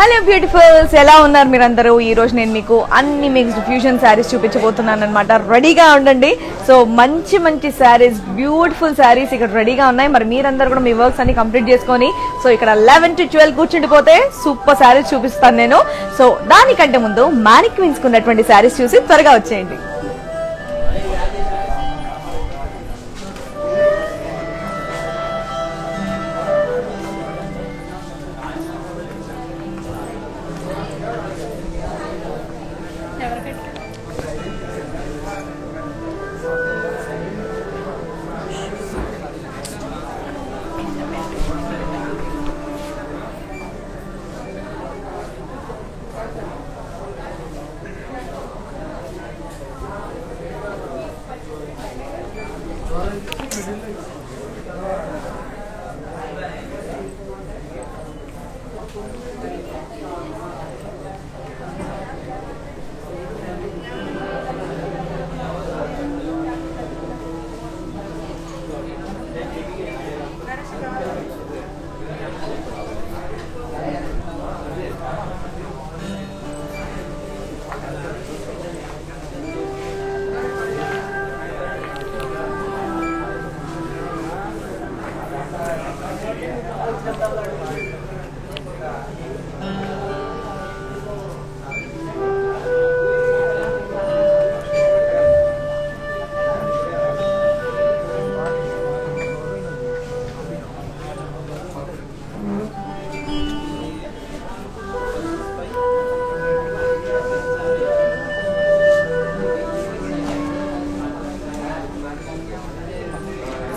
Hello beautifuls, ఎలా ఉన్నారు మీరందరూ? ఈ రోజు నేను మీకు అన్ని మిక్స్డ్ ఫ్యూజన్ శారీస్ చూపించబోతున్నాను అనమాట. రెడీగా ఉండండి. సో మంచి మంచి శారీస్, బ్యూటిఫుల్ శారీస్ ఇక్కడ రెడీగా ఉన్నాయి. మరి మీరందరూ కూడా మీ వర్క్స్ అన్ని కంప్లీట్ చేసుకొని సో ఇక్కడ 11 to 12 కూర్చుండిపోతే సూపర్ శారీస్ చూపిస్తాను నేను. సో దానికంటే ముందు మానిక్వీన్స్ ఉన్నటువంటి శారీస్ చూసి త్వరగా వచ్చేయండి.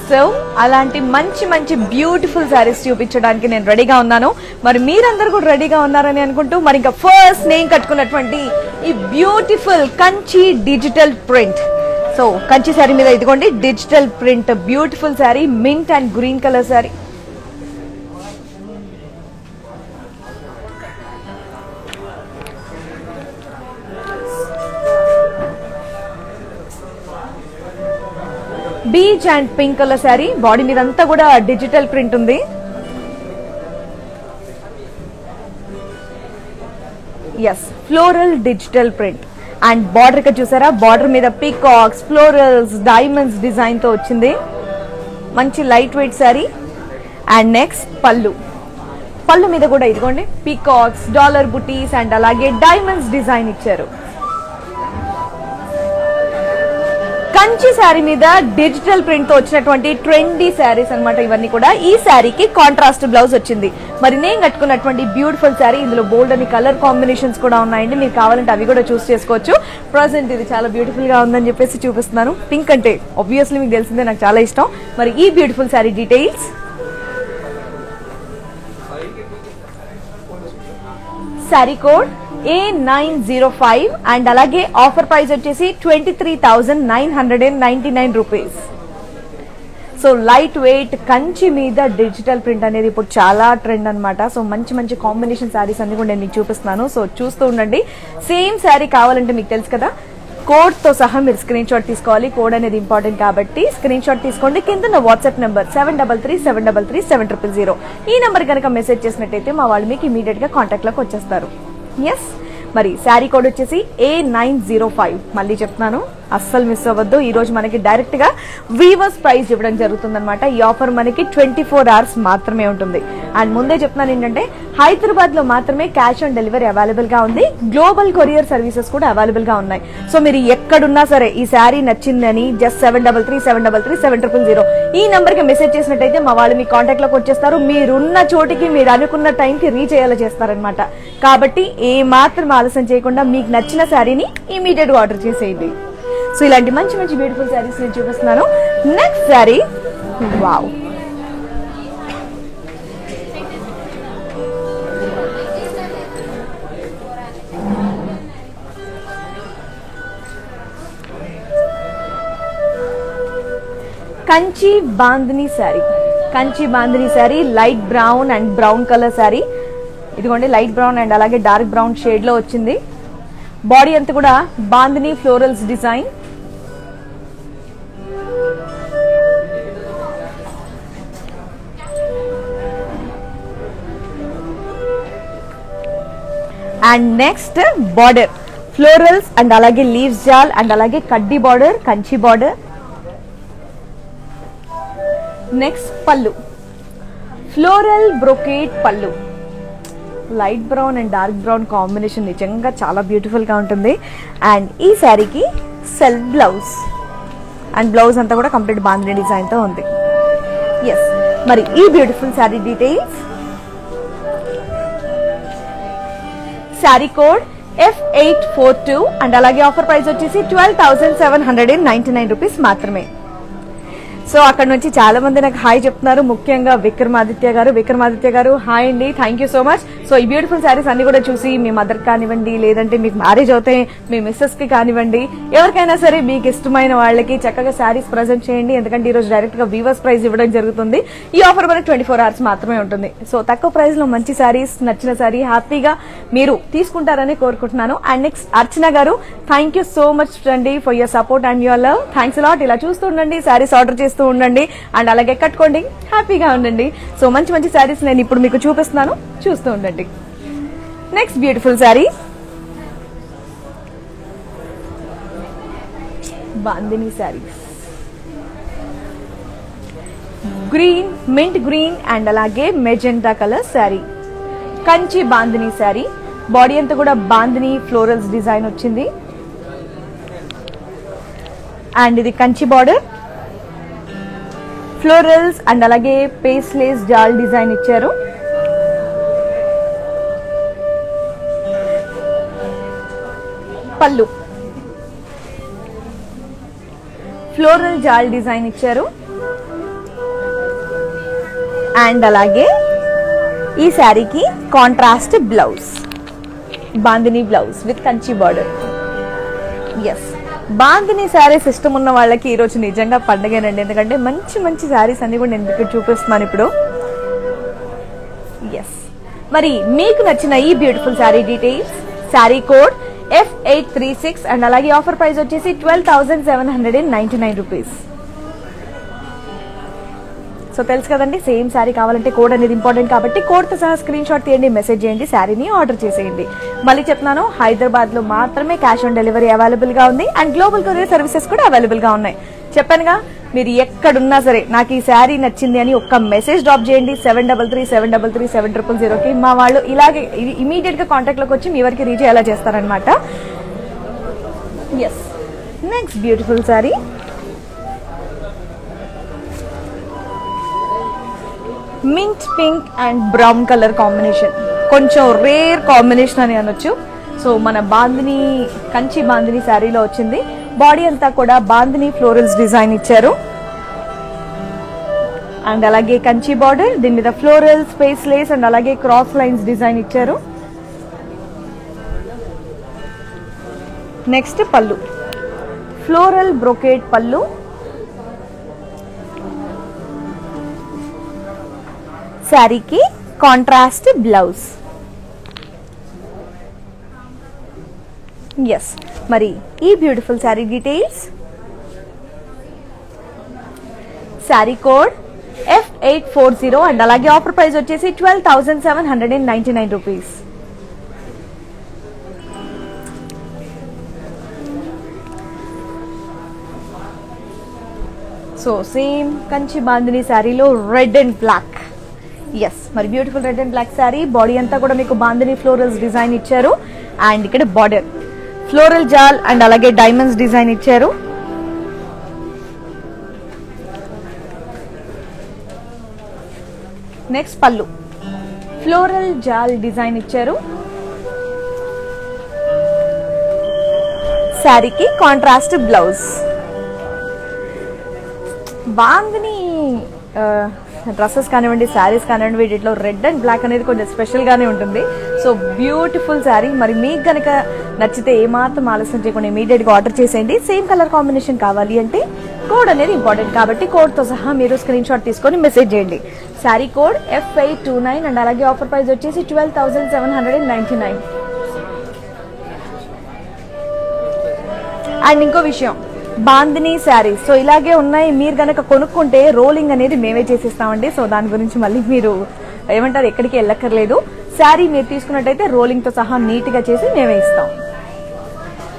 సో అలాంటి మంచి మంచి బ్యూటిఫుల్ శారీస్ చూపించడానికి నేను రెడీగా ఉన్నాను. మరి మీరందరూ కూడా రెడీగా ఉన్నారని అనుకుంటూ మరి ఇంకా ఫస్ట్ నేను కట్టుకున్నటువంటి ఈ beautiful Kanchi digital print. So Kanchi sari మీద ఇదిగోండి digital print beautiful sari, mint and green colour sari. Peach and pink colour sari, body మీద అంతా కూడా డిజిటల్ ప్రింట్ ఉంది. Yes, floral digital print and border ఇక్కడ చూసారా, బార్డర్ మీద పీకాక్స్, ఫ్లోరల్స్, డైమండ్స్ డిజైన్ తో వచ్చింది. మంచి light weight sari. And next పళ్ళు మీద కూడా ఇదిగోండి పీకాక్స్, డాలర్ బుటీస్ అండ్ అలాగే డైమండ్స్ డిజైన్ ఇచ్చారు. కంచి శారీ మీద డిజిటల్ ప్రింట్ తో వచ్చినటువంటి ట్రెండీ శారీస్ అన్నమాట ఇవన్నీ కూడా. ఈ శారీకి కాంట్రాస్ట్ బ్లౌజ్ వచ్చింది. మరి నేను కట్టుకున్నటువంటి బ్యూటిఫుల్ శారీ, ఇందులో బోల్డ్ అని కలర్ కాంబినేషన్స్ కూడా ఉన్నాయండి. మీరు కావాలంటే అవి కూడా చూస్ చేసుకోవచ్చు. ప్రెసెంట్ ఇది చాలా బ్యూటిఫుల్ గా ఉందని చెప్పేసి చూపిస్తున్నాను. పింక్ అంటే ఆబ్వియస్లీ మీకు తెలిసిందే, నాకు చాలా ఇష్టం. మరి ఈ beautiful sari details, sari code A905 and అలాగే ఆఫర్ ప్రైస్ వచ్చేసి 23,999 rupees. So light weight Kanchi మీద డిజిటల్ ప్రింట్ అనేది ఇప్పుడు చాలా ట్రెండ్ అన్నమాట. సో మంచి మంచి కాంబినేషన్ శారీస్ అన్ని కూడా నేను మీకు చూపిస్తున్నాను. సో చూస్తూ ఉండండి. సేమ్ శారీ కావాలంటే మీకు తెలుసు కదా, కోడ్ తో సహా మీరు స్క్రీన్ షాట్ తీసుకోవాలి. కోడ్ అనేది ఇంపార్టెంట్ కాబట్టి స్క్రీన్ షాట్ తీసుకోండి. కింద నా వాట్సాప్ నెంబర్ 7337337000. ఈ నెంబర్ కనుక మెసేజ్ చేసినట్టయితే మా వాళ్ళు మీకు ఇమీడియట్ గా కాంటాక్ట్ లోకి వచ్చేస్తారు. ఎస్, మరి శారీ కోడ్ వచ్చేసి A905. మళ్ళీ చెప్తున్నాను, అస్సలు మిస్ అవ్వద్దు. ఈ రోజు మనకి డైరెక్ట్ గా వీవర్స్ ప్రైస్ ఇవ్వడం జరుగుతుంది అనమాట. ఈ ఆఫర్ మనకి 24 hours మాత్రమే ఉంటుంది. అండ్ ముందే చెప్తున్నాను ఏంటంటే, హైదరాబాద్ లో మాత్రమే క్యాష్ ఆన్ డెలివరీ అవైలబుల్ గా ఉంది. గ్లోబల్ కొరియర్ సర్వీసెస్ కూడా అవైలబుల్ గా ఉన్నాయి. సో మీరు ఎక్కడున్నా సరే ఈ శారీ నచ్చిందని జస్ట్ 7337337000 ఈ నంబర్ కి మెసేజ్ చేసినట్టయితే మా వాళ్ళు మీ కాంటాక్ట్ లోకి వచ్చేస్తారు. మీరున్న చోటికి మీరు అనుకున్న టైం కి రీచ్ అయ్యేలా చేస్తారనమాట. కాబట్టి ఏ మాత్రం ఆలస్యం చేయకుండా మీకు నచ్చిన శారీని ఇమీడియట్ గా ఆర్డర్ చేసేయండి. సో ఇలాంటి మంచి మంచి బ్యూటిఫుల్ శారీస్ నేను చూపిస్తున్నాను. Next sari, wow, Kanchi bandhani sari. Kanchi bandhani sari light brown and brown colour sari. ఇదిగోండి లైట్ బ్రౌన్ అండ్ అలాగే డార్క్ బ్రౌన్ షేడ్ లో వచ్చింది. బాడీ అంతా కూడా bandhani florals design. And next border florals and అలాగే లీవ్స్ జాల్ అండ్ అలాగే కడ్డీ బార్డర్, కంచి బార్డర్. నెక్స్ట్ పళ్ళు ఫ్లోరల్ బ్రొకేట్ పళ్ళు. Light brown and dark brown combination నిజంగా చాలా బ్యూటిఫుల్ గా ఉంటుంది. అండ్ ఈ శారీకి సెల్ఫ్ బ్లౌజ్ అండ్ బ్లౌజ్ అంతా కూడా కంప్లీట్ బాందిని డిజైన్ తో ఉంది. ఎస్, మరి ఈ beautiful sari details. Sari code F842 and అలాగే ఆఫర్ ప్రైస్ వచ్చేసి 12,799 రూపీస్ మాత్రమే. సో అక్కడ నుంచి చాలా మంది నాకు హాయ్ చెప్తున్నారు, ముఖ్యంగా విక్రమాదిత్య గారు హాయ్ అండి, thank you so much. So ఈ బ్యూటిఫుల్ శారీస్ అన్ని కూడా చూసి మీ మదర్ కానివ్వండి, లేదంటే మీకు మ్యారేజ్ అవుతాయి మీ మిస్సెస్ కి కానివ్వండి, ఎవరికైనా సరే మీకు ఇష్టమైన వాళ్ళకి చక్కగా శారీస్ ప్రజెంట్ చేయండి. ఎందుకంటే ఈ రోజు డైరెక్ట్ గా వీవర్స్ ప్రైస్ ఇవ్వడం జరుగుతుంది. ఈ ఆఫర్ మనకి 24 hours మాత్రమే ఉంటుంది. సో తక్కువ ప్రైస్ లో మంచి శారీస్, నచ్చిన శారీ హ్యాపీగా మీరు తీసుకుంటారని కోరుకుంటున్నాను. అండ్ నెక్స్ట్ అర్చన గారు, థ్యాంక్ యూ సో మచ్ అండి for your support and your love. Thanks a lot. ఇలా చూస్తూ ఉండండి, శారీస్ ఆర్డర్ చేస్తూ ఉండండి అండ్ అలాగే కట్టుకోండి, హ్యాపీగా ఉండండి. సో మంచి మంచి శారీస్ నేను ఇప్పుడు మీకు చూపిస్తున్నాను, చూస్తూ ఉండండి. Next beautiful sari bandhani saris. Green, mint green and అలాగే magenta colour sari. Kanchi bandhani sari. Body అంతా కూడా బాందిని ఫ్లోరల్స్ డిజైన్ వచ్చింది. అండ్ ఇది కంచి బార్డర్, ఫ్లోరల్స్ అండ్ అలాగే పేస్లేస్ జాల్ డిజైన్ ఇచ్చారు. పళ్ళు ఫ్లోరల్ జాల్ డిజైన్ ఇచ్చారు. అండ్ అలాగే ఈ శారీకి contrast blouse, bandhani blouse with Kanchi border. Yes, bandhani sarees ఇష్టం ఉన్న వాళ్ళకి ఈ రోజు నిజంగా పండుగేనండి. ఎందుకంటే మంచి మంచి శారీస్ అన్ని కూడా నేను మీకు చూపిస్తున్నాను ఇప్పుడు. ఎస్, మరి మీకు నచ్చిన ఈ beautiful sari details. Sari code F836 and అలాగే ఆఫర్ ప్రైస్ వచ్చేసి 12,799 రూపీస్. సో తెలుసు కదండి, సేమ్ శారీ కావాలంటే కోడ్ అనేది ఇంపార్టెంట్ కాబట్టి కోడ్ తో సహా స్క్రీన్ షాట్ తీయండి, మెసేజ్ చేయండి, శారీని ఆర్డర్ చేసేయండి. మళ్ళీ చెప్తున్నాను, హైదరాబాద్ లో మాత్రమే క్యాష్ ఆన్ డెలివరీ అవైలబుల్ గా ఉంది అండ్ గ్లోబల్ కొరియర్ సర్వీసెస్ కూడా అవైలబుల్ గా ఉన్నాయి. చెప్పానుగా, మీరు ఎక్కడున్నా సరే నాకు ఈ శారీ నచ్చింది అని ఒక్క మెసేజ్ డ్రాప్ చేయండి 7337337000కి. మా వాళ్ళు ఇలాగే ఇమీడియట్ గా కాంటాక్ట్ లోకి వచ్చి మీ వరకు రీచ్ అయ్యేలా చేస్తారనమాట. Yes, next beautiful sari mint pink and brown colour combination. కొంచెం రేర్ కాంబినేషన్ అని అనొచ్చు. సో మన బాందిని కంచి బాందిని శారీలో వచ్చింది. బాడీ అంతా కూడా బాందిని ఫ్లోరల్స్ డిజైన్ ఇచ్చారు అండ్ అలాగే కంచి బార్డర్, దీని మీద ఫ్లోరల్ స్పేస్ లేస్ అండ్ అలాగే క్రాస్ లైన్స్ డిజైన్ ఇచ్చారు. నెక్స్ట్ పళ్ళు ఫ్లోరల్ బ్రొకేట్ పళ్ళు. శారీకి కాంట్రాస్ట్ బ్లౌజ్. ఎస్, మరి ఈ beautiful sari details. Sari code F840 and అలాగే ఆఫర్ ప్రైస్ వచ్చేసి 12,799 rupees. So same Kanchi bandhani శారీలో రెడ్ అండ్ బ్లాక్. ఎస్, మరి beautiful red and black saree. Body అంతా కూడా మీకు బాందిని ఫ్లోరల్స్ డిజైన్ ఇచ్చారు అండ్ ఇక్కడ బార్డర్ ఫ్లోరల్ జాల్ అండ్ అలాగే డైమండ్స్ డిజైన్ ఇచ్చారు. నెక్స్ట్ పళ్ళు ఫ్లోరల్ జాల్ డిజైన్ ఇచ్చారు. శారీకి కాంట్రాస్ట్ బ్లౌజ్. బాందిని డ్రెస్సెస్ కానివ్వండి, శారీస్ కానివ్వండి, వీటిలో రెడ్ అండ్ బ్లాక్ అనేది కొంచెం స్పెషల్ గానే ఉంటుంది. So beautiful saree. మరి మీకు గనక నచ్చితే ఏమాత్రం ఆలస్యం చేయకుండా ఇమీడియట్ గా ఆర్డర్ చేసేయండి. సేమ్ కలర్ కాంబినేషన్ కావాలి అంటే కోడ్ అనేది ఇంపార్టెంట్ కాబట్టి కోడ్ తో సహా మీరు స్క్రీన్ షాట్ తీసుకొని మెసేజ్ చేయండి. శారీ కోడ్ F829 అండ్ అలాగే ఆఫర్ ప్రైస్ వచ్చేసి 12,799. అండ్ ఇంకో విషయం, బాందిని శారీస్ సో ఇలాగే ఉన్నాయి. మీరు గనక కొనుక్కుంటే రోలింగ్ అనేది మేమే చేసిస్తామండి. సో దాని గురించి మళ్ళీ మీరు ఏమంటారు ఎక్కడికి వెళ్ళక్కర్లేదు. శారీ మీరు తీసుకున్నట్టయితే రోలింగ్ తో సహా నీట్ గా చేసి మేమే ఇస్తాం.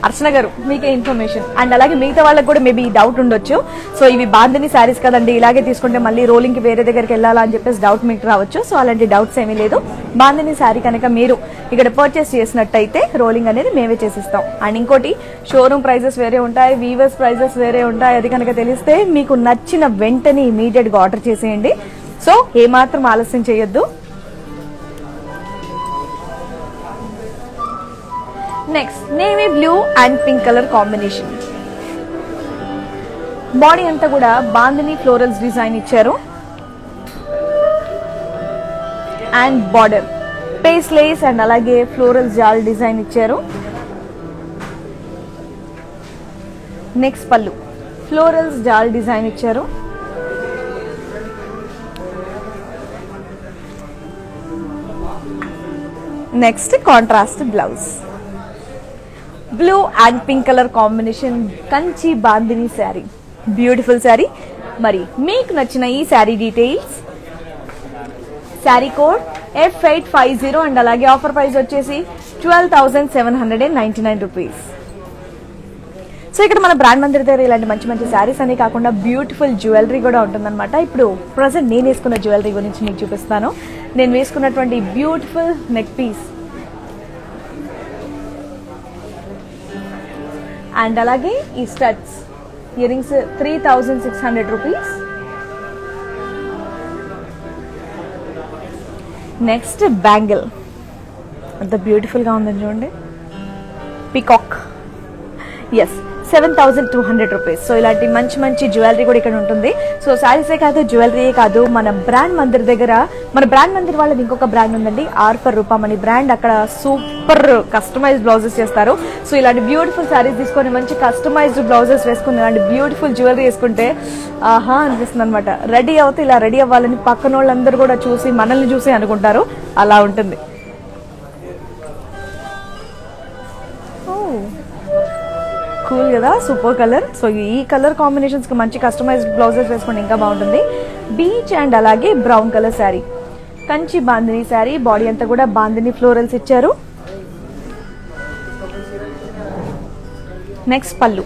అర్చన గారు మీకే ఇన్ఫర్మేషన్. అండ్ అలాగే మిగతా వాళ్ళకి కూడా మేబీ డౌట్ ఉండొచ్చు. సో ఇవి బాందిని శారీస్ కదండి, ఇలాగే తీసుకుంటే మళ్ళీ రోలింగ్ కి వేరే దగ్గరికి వెళ్ళాలా అని చెప్పేసి డౌట్ మీకు రావచ్చు. సో అలాంటి డౌట్స్ ఏమీ లేదు. బాందిని శారీ కనుక మీరు ఇక్కడ పర్చేస్ చేసినట్టయితే రోలింగ్ అనేది మేమే చేసిస్తాం. అండ్ ఇంకోటి, షోరూమ్ ప్రైజెస్ వేరే ఉంటాయి, వీవర్స్ ప్రైజెస్ వేరే ఉంటాయి. అది కనుక తెలిస్తే మీకు నచ్చిన వెంటనే ఇమీడియట్ గా ఆర్డర్ చేసేయండి. సో ఏమాత్రం ఆలస్యం చేయొద్దు. Next navy blue and pink colour combination. Body అంతా కూడా బాందిని ఫ్లోరల్స్ డిజైన్ ఇచ్చారు. And border pace lace and అలాగే ఫ్లోరల్స్ జాల్ డిజైన్ ఇచ్చారు. నెక్స్ట్ పళ్ళు ఫ్లోరల్స్ జాల్ డిజైన్ ఇచ్చారు. Next contrast blouse. Blue and pink colour combination Kanchi bandhani saree, beautiful saree. మరి మీకు నచ్చిన ఈ saree details, sari code F850 and అలాగే ఆఫర్ ప్రైస్ వచ్చేసి 12,799 రూపీస్. సో ఇక్కడ మన బ్రాండ్ మందిర్ దగ్గర ఇలాంటి మంచి మంచి శారీస్ అనే కాకుండా బ్యూటిఫుల్ జ్యువెలరీ కూడా ఉంటుందన్నమాట. ఇప్పుడు ప్రజెంట్ నేను వేసుకున్న జ్యువెలరీ గురించి మీకు చూపిస్తాను. నేను వేసుకున్నటువంటి బ్యూటిఫుల్ నెక్ పీస్ అండ్ అలాగే ఈ studs ear rings 3,600 rupees. Next bangle అంత బ్యూటిఫుల్ గా ఉందని చూడండి, పీకాక్. Yes, 7,200 rupees. సో ఇలాంటి మంచి మంచి జ్యువెలరీ కూడా ఇక్కడ ఉంటుంది. సో శారీసే కాదు, జ్యువెలరీ కాదు, మన బ్రాండ్ మందిర్ దగ్గర, మన బ్రాండ్ మందిర్ వాళ్ళది ఇంకొక బ్రాండ్ ఉందండి, ఆర్ఫర్ రూపమని బ్రాండ్. అక్కడ సూపర్ కస్టమైజ్డ్ బ్లౌజెస్ చేస్తారు. సో ఇలాంటి బ్యూటిఫుల్ శారీస్ తీసుకొని మంచి కస్టమైజ్డ్ బ్లౌజెస్ వేసుకుని ఇలాంటి బ్యూటిఫుల్ జ్యువెలరీ వేసుకుంటే ఆహా అనిపిస్తుంది అనమాట. రెడీ అవుతే ఇలా రెడీ అవ్వాలని పక్కన వాళ్ళందరూ కూడా చూసి మనల్ని చూసి అనుకుంటారు, అలా ఉంటుంది. కూల్ కదా, సూపర్ కలర్. సో ఈ కలర్ కాంబినేషన్స్ కి మంచి కస్టమైజ్డ్ బ్లౌజెస్ వేసుకుంటే ఇంకా బాగుంటుంది. బీచ్ అండ్ అలాగే brown colour sari, Kanchi bandhani sari. Body అంతా కూడా బాందిని ఫ్లోరల్స్ ఇచ్చారు. నెక్స్ట్ పళ్ళు,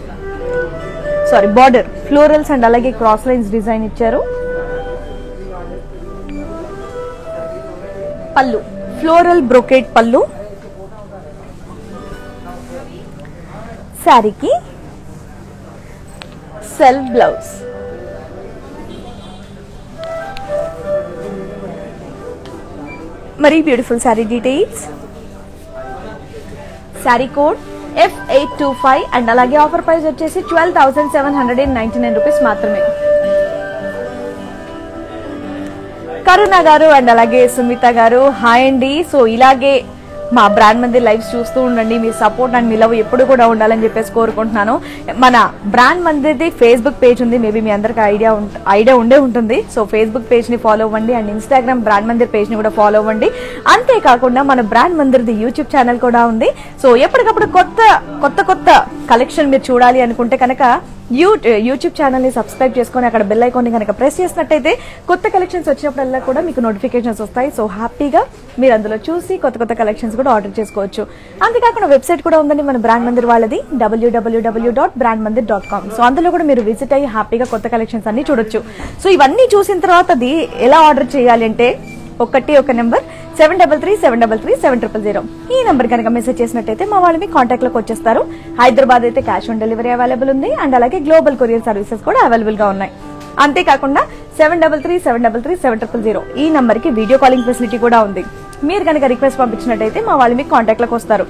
సారీ బార్డర్ ఫ్లోరల్స్ అండ్ అలాగే క్రాస్ లైన్స్ డిజైన్ ఇచ్చారు. పళ్ళు ఫ్లోరల్ బ్రోకేట్ పళ్ళు. శారీకి సెల్ఫ్ బ్లౌజ్. మరి beautiful sari details, sari code F825 and అలాగే ఆఫర్ ప్రైస్ వచ్చేసి 12,799 రూపీస్ మాత్రమే. కరుణ గారు అండ్ అలాగే సుమిత గారు హాయ్ అండి. సో ఇలాగే మా బ్రాండ్ మందిర్ లైవ్స్ చూస్తూ ఉండండి. మీ సపోర్ట్ అండ్ మీ లవ్ ఎప్పుడు కూడా ఉండాలని చెప్పేసి కోరుకుంటున్నాను. మన బ్రాండ్ మందిర్ది ఫేస్బుక్ పేజ్ ఉంది, మేబీ మీ అందరికి ఐడియా ఉండే ఉంటుంది. సో ఫేస్బుక్ పేజ్ ని ఫాలో అవ్వండి and Instagram brand Mandir page ని కూడా ఫాలో అవ్వండి. అంతేకాకుండా మన బ్రాండ్ మందిర్ది యూట్యూబ్ ఛానల్ కూడా ఉంది. సో ఎప్పటికప్పుడు కొత్త కలెక్షన్ మీరు చూడాలి అనుకుంటే కనుక యూట్యూబ్ ఛానల్ ని సబ్స్క్రైబ్ చేసుకుని అక్కడ బెల్ ఐకాన్ ని కనుక ప్రెస్ చేసినట్టయితే కొత్త కలెక్షన్స్ వచ్చినప్పుడల్లా కూడా మీకు నోటిఫికేషన్స్ వస్తాయి. సో హ్యాపీగా మీరు అందులో చూసి కొత్త కలెక్షన్స్ కూడా ఆర్డర్ చేసుకోవచ్చు. అంతేకాకుండా వెబ్సైట్ కూడా ఉందండి మన బ్రాండ్ మందిర్ వాళ్ళది, www.brandmandir.com. సో అందులో కూడా మీరు విజిట్ అయ్యి హ్యాపీగా కొత్త కలెక్షన్స్ అన్ని చూడొచ్చు. సో ఇవన్నీ చూసిన తర్వాత అది ఎలా ఆర్డర్ చేయాలి అంటే ఒక నెంబర్ 7337337000. ఈ నెంబర్ కనుక మెసేజ్ చేసినట్టయితే మా వాళ్ళు మీ కాంటాక్ట్ లోకి వచ్చేస్తారు. హైదరాబాద్ అయితే క్యాష్ ఆన్ డెలివరీ అవైలబుల్ ఉంది అండ్ అలాగే గ్లోబల్ కొరియర్ సర్వీసెస్ కూడా అవైలబుల్ గా ఉన్నాయి. అంతేకాకుండా 7337337000 ఈ నంబర్ కి వీడియో కాలింగ్ ఫెసిలిటీ కూడా ఉంది. మీరు కనుక రిక్వెస్ట్ పంపించినట్టయితే మా వాళ్ళు మీకు కాంటాక్ట్ లోకి వస్తారు.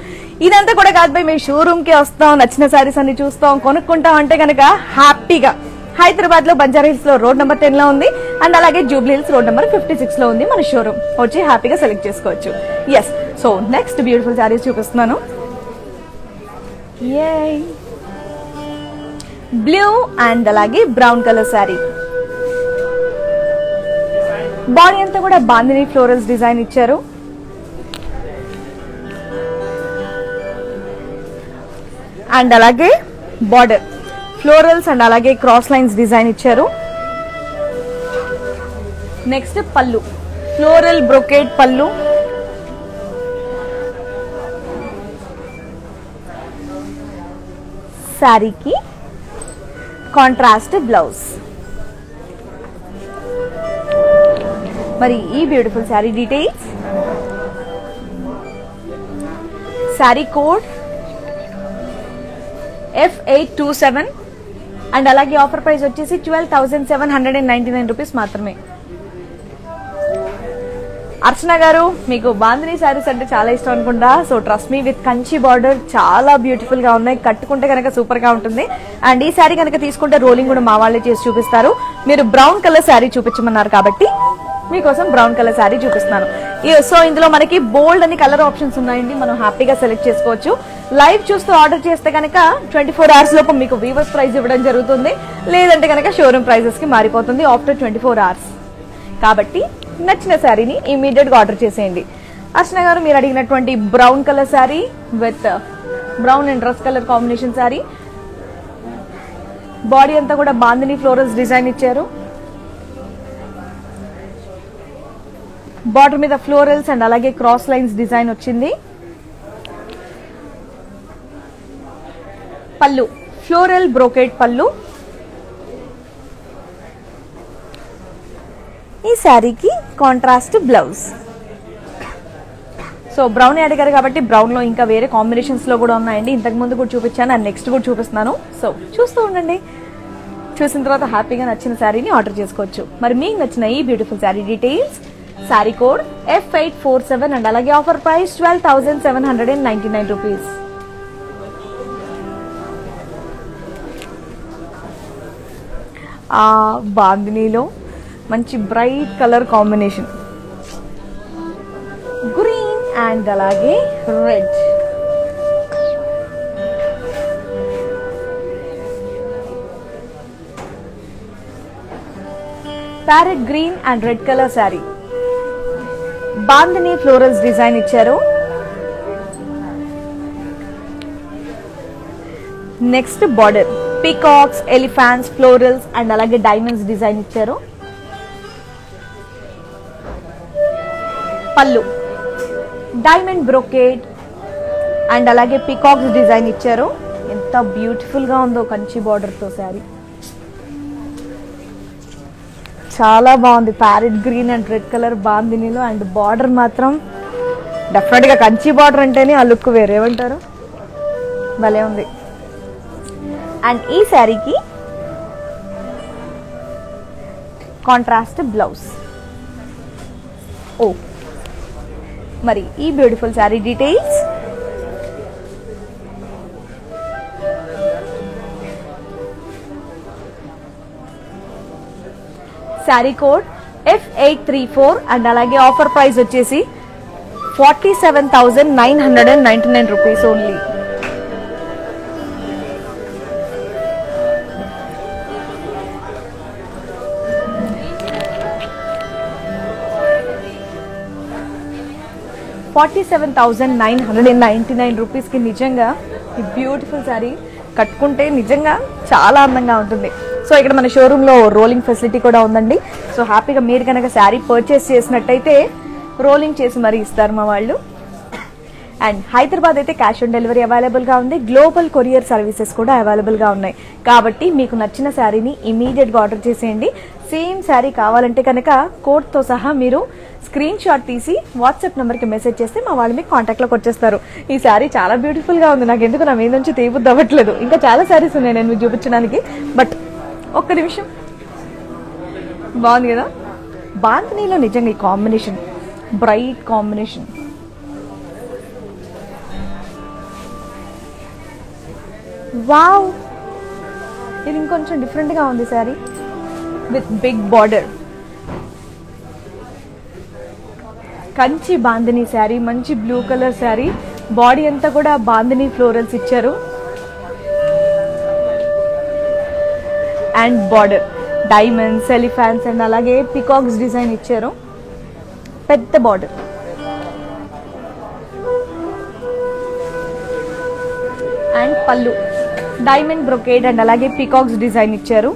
ఇదంతా కూడా కాదు బై, మేము షోరూమ్ కి వస్తాం, నచ్చిన సారీస్ అన్ని చూస్తాం, కొనుక్కుంటాం అంటే కనుక హ్యాపీగా హైదరాబాద్ లో బంజారా హిల్స్ లో రోడ్ నెంబర్ 10 లో ఉంది అండ్ అలాగే జూబ్లీ హిల్స్ రోడ్ నెంబర్ 56 లో ఉంది మన షోరూమ్. వచ్చి హ్యాపీగా సెలెక్ట్ చేసుకోవచ్చు. Yes, so next beautiful sarees చూపిస్తున్నాను. బ్లూ అండ్ అలాగే బ్రౌన్ కలర్ శారీ. బాడీ అంతా కూడా బాందిని ఫ్లోరల్స్ డిజైన్ ఇచ్చారు. అండ్ అలాగే బార్డర్ ఫ్లోరల్స్ అండ్ అలాగే క్రాస్ లైన్స్ డిజైన్ ఇచ్చారు. నెక్స్ట్ పళ్ళు ఫ్లోరల్ బ్రొకేట్ పళ్ళు. శారీకి కాంట్రాస్ట్ బ్లౌజ్. మరి ఈ beautiful sari details, sari code F827 and అలాగే ఆఫర్ ప్రైస్ వచ్చేసి 12,799 రూపీస్ మాత్రమే. అర్చన గారు, మీకు బాందిని శారీస్ అంటే చాలా ఇష్టం అనుకుంటా. So trust me, with Kanchi border చాలా బ్యూటిఫుల్ గా ఉన్నాయి. కట్టుకుంటే కనుక సూపర్ గా ఉంటుంది. అండ్ ఈ శారీ కనుక తీసుకుంటే రోలింగ్ కూడా మా వాళ్ళే చేసి చూపిస్తారు. మీరు బ్రౌన్ కలర్ శారీ చూపించమన్నారు కాబట్టి మీకోసం బ్రౌన్ కలర్ శారీ చూపిస్తున్నాను. సో ఇందులో మనకి బోల్డ్ అని కలర్ ఆప్షన్స్ ఉన్నాయండి. మనం హ్యాపీగా సెలెక్ట్ చేసుకోవచ్చు. లైవ్ చూస్తూ ఆర్డర్ చేస్తే కనుక 24 hours లోపు మీకు వీవర్స్ ప్రైస్ ఇవ్వడం జరుగుతుంది. లేదంటే కనుక షోరూమ్ ప్రైజెస్ కి మారిపోతుంది ఆఫ్టర్ 24 hours. కాబట్టి నచ్చిన శారీని ఇమీడియట్ గా ఆర్డర్ చేసేయండి. అర్చన గారు, మీరు అడిగినటువంటి brown colour saree with brown and dress colour combination sari. Body అంతా కూడా బాందిని ఫ్లోరల్స్ డిజైన్ ఇచ్చారు. బార్డర్ మీద ఫ్లోరల్స్ అండ్ అలాగే క్రాస్ లైన్స్ డిజైన్ వచ్చింది. పళ్ళు ఫ్లోరల్ బ్రోకెట్ పళ్ళు. ఈ శారీకి కాంట్రాస్ట్ బ్లౌజ్. సో బ్రౌన్ అడిగారు కాబట్టి బ్రౌన్ లో ఇంకా వేరే కాంబినేషన్స్ లో కూడా ఉన్నాయండి. ఇంతకు ముందు కూడా చూపించాను, అండ్ నెక్స్ట్ కూడా చూపిస్తున్నాను. సో చూస్తూ ఉండండి. చూసిన తర్వాత హ్యాపీగా నచ్చిన శారీని ఆర్డర్ చేసుకోవచ్చు. మరి మీకు నచ్చిన ఈ beautiful sari details, sari code F847 and అలాగే ఆఫర్ ప్రైస్ 12,799 రూపీస్. ఆ బాందినీలో మంచి bright colour combination, green and అలాగే red. Parrot green and red colour sari. Bandhani florals design ఇచ్చారు. Next border peacocks, elephants, florals and అలాగే డైమండ్స్ డిజైన్ ఇచ్చారు. పళ్ళు డైమండ్ బ్రోకేడ్ అండ్ అలాగే peacocks design ఇచ్చారు. ఎంత బ్యూటిఫుల్ గా ఉందో కంచి బార్డర్ తో శారీ. చాలా బాగుంది. Parrot green and red colour బాందినీలో. అండ్ బార్డర్ మాత్రం డెఫినెట్ గా కంచి బార్డర్ అంటేనే ఆ లుక్ వేరేమంటారు, భలే ఉంది. అండ్ ఈ శారీకి కాంట్రాస్ట్ బ్లౌజ్. ఓ మరి ఈ beautiful sari details, sari code F834 and అలాగే ఆఫర్ ప్రైస్ వచ్చేసి 47,999 రూపీస్ ఓన్లీ. ₹47,999 కి నిజంగా ఈ బ్యూటిఫుల్ శారీ కట్టుకుంటే నిజంగా చాలా అందంగా ఉంటుంది. సో ఇక్కడ మన షోరూమ్ లో రోలింగ్ ఫెసిలిటీ కూడా ఉందండి. సో హ్యాపీగా మీరు కనుక శారీ పర్చేస్ చేసినట్టయితే రోలింగ్ చేసి మరీ ఇస్తారు మా వాళ్ళు. అండ్ హైదరాబాద్ అయితే క్యాష్ ఆన్ డెలివరీ అవైలబుల్ గా ఉంది. గ్లోబల్ కొరియర్ సర్వీసెస్ కూడా అవైలబుల్ గా ఉన్నాయి. కాబట్టి మీకు నచ్చిన శారీని ఇమీడియట్ గా ఆర్డర్ చేసేయండి. సేమ్ శారీ కావాలంటే కనుక కోడ్ తో సహా మీరు స్క్రీన్ షాట్ తీసి వాట్సాప్ నెంబర్ కి మెసేజ్ చేస్తే మా వాళ్ళు మీకు కాంటాక్ట్ లోకి వచ్చేస్తారు. ఈ శారీ చాలా బ్యూటిఫుల్ గా ఉంది. నాకు ఎందుకు నా మీద నుంచి తీయబుద్ది అవ్వట్లేదు. ఇంకా చాలా శారీస్ ఉన్నాయి నేను మీకు చూపించడానికి. బట్ ఒక్క నిమిషం, బాగుంది కదా బాందినీలో. నిజంగా ఈ కాంబినేషన్ బ్రైట్ కాంబినేషన్. వావ్, ఇది ఇంకొంచెం డిఫరెంట్ గా ఉంది saree with big border. Kanchi bandhani saree, మంచి బ్లూ కలర్ శారీ. బాడీ అంతా కూడా బాందిని ఫ్లోరల్స్ ఇచ్చారు. And border diamonds, elephants and అలాగే పికాక్స్ డిజైన్ ఇచ్చారు. పెద్ద బార్డర్ అండ్ పళ్ళు డైమండ్ బ్రొకేడ్ అండ్ అలాగే పికాక్స్ డిజైన్ ఇచ్చారు.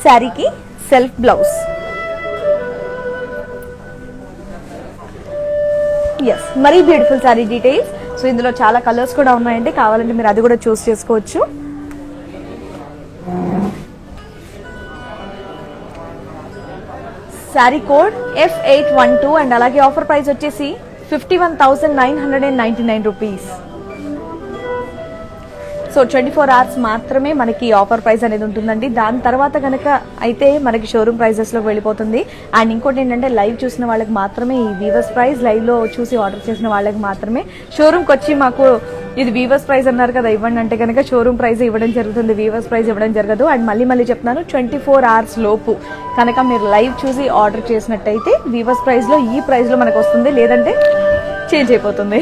శారీకి సెల్ఫ్ బ్లౌజ్. ఎస్, మరీ బ్యూటిఫుల్ శారీ డీటెయిల్స్. సో ఇందులో చాలా కలర్స్ కూడా ఉన్నాయండి, కావాలంటే మీరు అది కూడా చూస్ చేసుకోవచ్చు. శారీ కోడ్ F812 అండ్ అలాగే ఆఫర్ ప్రైస్ వచ్చేసి 51,999 రూపీస్. సో 24 hours మాత్రమే మనకి ఆఫర్ ప్రైస్ అనేది ఉంటుందండి. దాని తర్వాత కనుక అయితే మనకి షోరూమ్ ప్రైజెస్లోకి వెళ్ళిపోతుంది. అండ్ ఇంకోటి ఏంటంటే లైవ్ చూసిన వాళ్ళకి మాత్రమే ఈ వీవర్స్ ప్రైస్, లైవ్లో చూసి ఆర్డర్ చేసిన వాళ్ళకి మాత్రమే. షోరూమ్కి వచ్చి మాకు ఇది వీవర్స్ ప్రైస్ అన్నారు కదా ఇవ్వండి అంటే కనుక షోరూమ్ ప్రైస్ ఇవ్వడం జరుగుతుంది, వీవర్స్ ప్రైస్ ఇవ్వడం జరగదు. అండ్ మళ్ళీ చెప్తున్నాను, 24 hours లోపు కనుక మీరు లైవ్ చూసి ఆర్డర్ చేసినట్టయితే వీవర్స్ ప్రైస్లో ఈ ప్రైస్లో మనకు వస్తుంది, లేదంటే చేంజ్ అయిపోతుంది.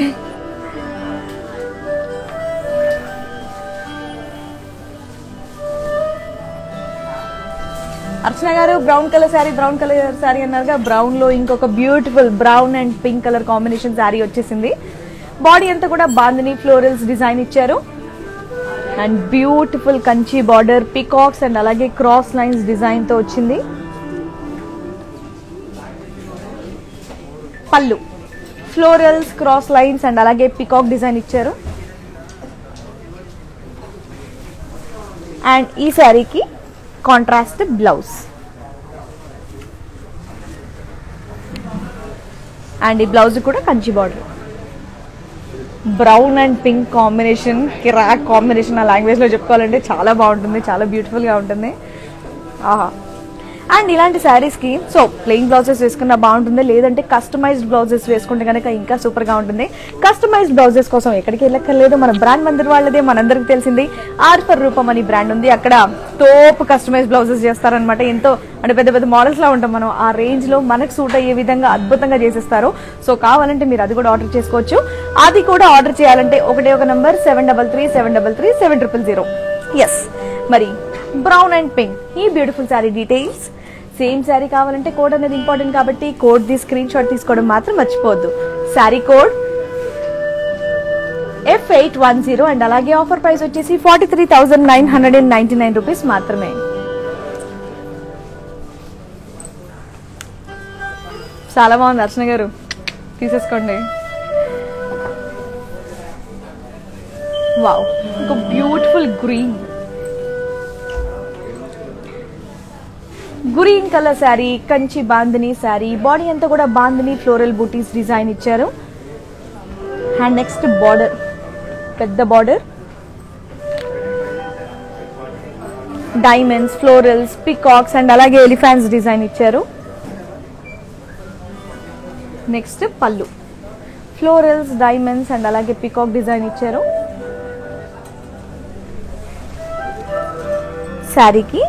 అర్చన గారు బ్రౌన్ కలర్ శారీ అన్నారుగా, బ్రౌన్ లో ఇంకొక beautiful brown and pink colour combination sari వచ్చేసింది. బాడీ అంతా కూడా బాందిని ఫ్లోరల్స్ డిజైన్ ఇచ్చారు and beautiful Kanchi border, peacocks and అలాగే క్రాస్ లైన్స్ డిజైన్ తో వచ్చింది. Pallu florals, cross lines and అలాగే పికాక్ డిజైన్ ఇచ్చారు. అండ్ ఈ శారీకి కాంట్రాస్ట్ బ్లౌజ్ అండ్ ఈ బ్లౌజ్ కూడా Kanchi border. Brown and pink combination, కిరాక్ కాంబినేషన్. ఆ లాంగ్వేజ్ లో చెప్పుకోవాలంటే చాలా బాగుంటుంది, చాలా బ్యూటిఫుల్ గా ఉంటుంది. ఆహా. అండ్ ఇలాంటి శారీస్ కి సో ప్లెయిన్ బ్లౌజెస్ వేసుకున్నా బాగుంటుంది, లేదంటే కస్టమైజ్డ్ బ్లౌజెస్ వేసుకుంటే కనుక ఇంకా సూపర్ గా ఉంటుంది. కస్టమైజ్డ్ బ్లౌజెస్ కోసం ఎక్కడికి వెళ్ళక్కర్లేదు, మన బ్రాండ్ మందిర్ వాళ్ళదే మనందరికి తెలిసింది ఆర్ఫర్ రూపం అని బ్రాండ్ ఉంది. అక్కడ టోప్ కస్టమైజ్డ్ బ్లౌజెస్ చేస్తారనమాట. ఎంతో అంటే పెద్ద పెద్ద మోడల్స్ లా ఉంటాం మనం, ఆ రేంజ్ లో మనకు సూట్ అయ్యే విధంగా అద్భుతంగా చేసేస్తారు. సో కావాలంటే మీరు అది కూడా ఆర్డర్ చేసుకోవచ్చు. అది కూడా ఆర్డర్ చేయాలంటే ఒకటే ఒక నంబర్ 7337337000. ఎస్, మరి బ్రౌన్ అండ్ పింక్ ఈ beautiful sari details. Same sari కావాలంటే కోడ్ అనేది ఇంపార్టెంట్ కాబట్టి కోడ్ ది స్క్రీన్ షాట్ తీసుకోవడం మాత్రం మర్చిపోవద్దు. శారీ కోడ్ F810 అండ్ అలాగే ఆఫర్ ప్రైస్ వచ్చేసి 43,999 రూపీస్ మాత్రమే. చాలా బాగుంది అర్చన గారు, తీసేసుకోండి. వావ్, ఇంకో beautiful green colour sari, Kanchi bandhani sari. Body అంతా కూడా బాందిని ఫ్లోరల్ బూటీస్ డిజైన్ ఇచ్చారు. అండ్ నెక్స్ట్ బార్డర్, పెద్ద border, diamonds, florals, peacocks and అలాగే ఎలిఫాంట్స్ డిజైన్ ఇచ్చారు. నెక్స్ట్ పళ్ళు ఫ్లోరల్స్, డైమండ్స్ అండ్ అలాగే పికాక్ డిజైన్ ఇచ్చారు. శారీకి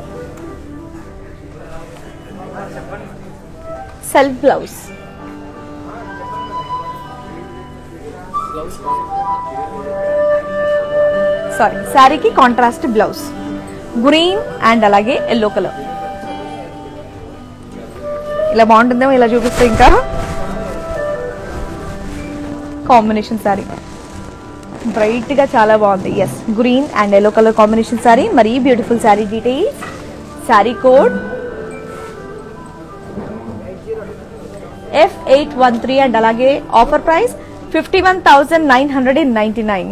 సెల్ఫ్ బ్లౌజ్. శారీకి కాంట్రాస్ట్ బ్లౌజ్, గ్రీన్ అండ్ అలాగే ఎల్లో కలర్. ఇలా బాగుంటుందేమో ఇలా చూపిస్తే ఇంకా కాంబినేషన్ శారీ బ్రైట్ గా చాలా బాగుంది. Yes, green and yellow colour combination sari. మరి beautiful sari details. Sari code F813 and అలాగే ఆఫర్ ప్రైస్ 51,999.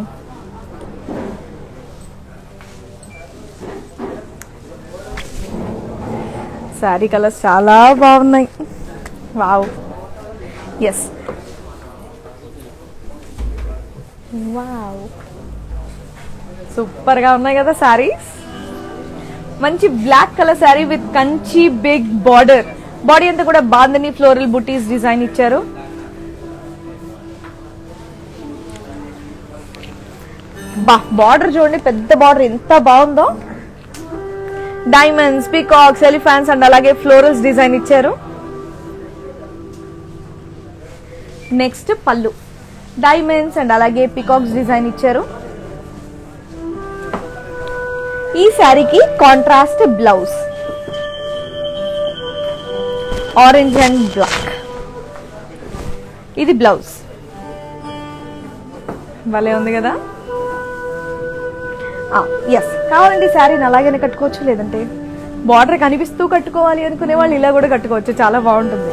శారీ కలర్స్ చాలా బాగున్నాయి. వావ్, ఎస్, వావ్, సూపర్ గా ఉన్నాయి కదా శారీస్. మంచి black colour saree with Kanchi big border. Body అంతా కూడా బాందని ఫ్లోరల్ బుటీస్ డిజైన్ ఇచ్చారు. బార్డర్ చూడండి, పెద్ద బార్డర్ ఎంత బాగుందో. డైమండ్స్, పికాక్స్, ఎలిఫాంట్స్ అండ్ అలాగే ఫ్లోరల్స్ డిజైన్ ఇచ్చారు. నెక్స్ట్ పళ్ళు డైమండ్స్ అండ్ అలాగే పికాక్స్ డిజైన్ ఇచ్చారు. ఈ శారీకి contrast blouse orange and black. ఇది బ్లౌజ్ భలే ఉంది కదా. ఎస్, కావాలంటే శారీని అలాగనే కట్టుకోవచ్చు, లేదంటే బార్డర్ కనిపిస్తూ కట్టుకోవాలి అనుకునే వాళ్ళు ఇలా కూడా కట్టుకోవచ్చు, చాలా బాగుంటుంది.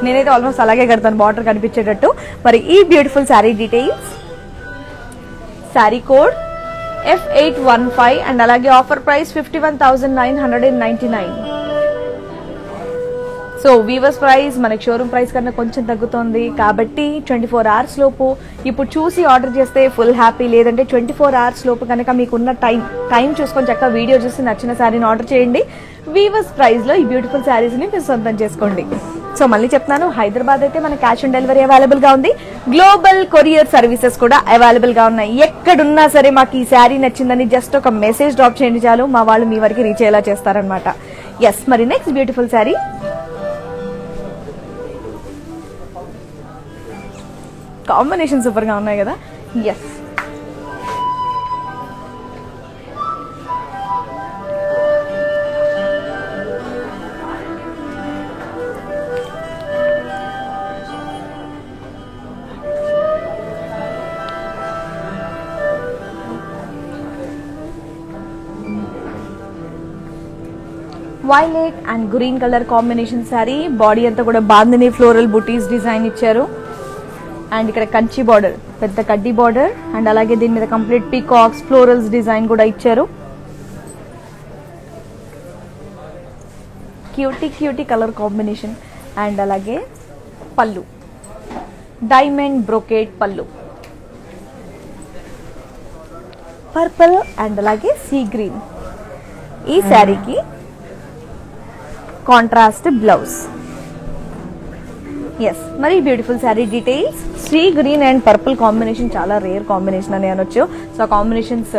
నేనైతే ఆల్మోస్ట్ అలాగే కడతాను, బార్డర్ కనిపించేటట్టు. మరి ఈ beautiful sari details, sari code F815 and అలాగే offer price 51,999. So weavers price మనకి షోరూమ్ ప్రైస్ కన్నా కొంచెం తగ్గుతోంది కాబట్టి 24 hours లోపు ఇప్పుడు చూసి ఆర్డర్ చేస్తే ఫుల్ హ్యాపీ. లేదంటే 24 hours లోపు కనుక మీకున్న టైం చూసుకొని చక్కగా వీడియో చూసి నచ్చిన శారీని ఆర్డర్ చేయండి. వీవర్స్ ప్రైస్ లో ఈ బ్యూటిఫుల్ శారీస్ ని మీరు సొంతం చేసుకోండి. సో మళ్ళీ చెప్తాను, హైదరాబాద్ అయితే మన క్యాష్ ఆన్ డెలివరీ అవైలబుల్ గా ఉంది. గ్లోబల్ కొరియర్ సర్వీసెస్ కూడా అవైలబుల్ గా ఉన్నాయి. ఎక్కడున్నా సరే మాకు ఈ శారీ నచ్చిందని జస్ట్ ఒక మెసేజ్ డ్రాప్ చేయండి చాలు, మా వాళ్ళు మీ వరకు రీచ్ అయ్యేలా చేస్తారనమాట. ఎస్, మరి next beautiful saree combination super గా ఉన్నాయి కదా. Yes, violet and green colour combination sari. Body అంతా కూడా బాందిని ఫ్లోరల్ బుటీస్ డిజైన్ ఇచ్చారు. అండ్ ఇక్కడ కంచి బార్డర్, పెద్ద కడ్డీ బార్డర్ అండ్ అలాగే దీని మీద కంప్లీట్ పీకాక్స్ ఫ్లోరల్స్ డిజైన్ కూడా ఇచ్చారు. క్యూటీ కలర్ కాంబినేషన్ అండ్ అలాగే pallu diamond brocade pallu, purple and అలాగే సీ గ్రీన్. ఈ శారీకి కాంట్రాస్ట్ బ్లౌజ్. ఎస్, మరి beautiful sari details. Sea green and purple combination చాలా రేర్ కాంబినేషన్ అని అనొచ్చు. So combinations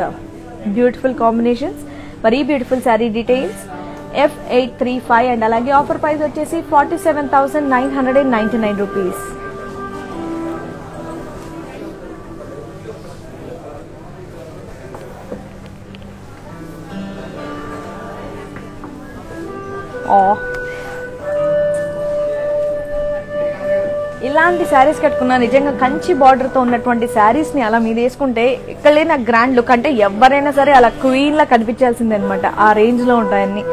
beautiful combinations. మరి beautiful sari details F835 and అలాగే ఆఫర్ ప్రైస్ వచ్చేసి 47,999 రూపీస్. ఇలాంటి శారీస్ కట్టుకున్నా నిజంగా కంచి బార్డర్ తో ఉన్నటువంటి శారీస్ ని అలా మీద వేసుకుంటే ఇక్కడ లేని గ్రాండ్ లుక్, అంటే ఎవరైనా సరే అలా క్వీన్ లా కనిపించాల్సిందే అనమాట. ఆ రేంజ్ లో ఉంటాయన్ని.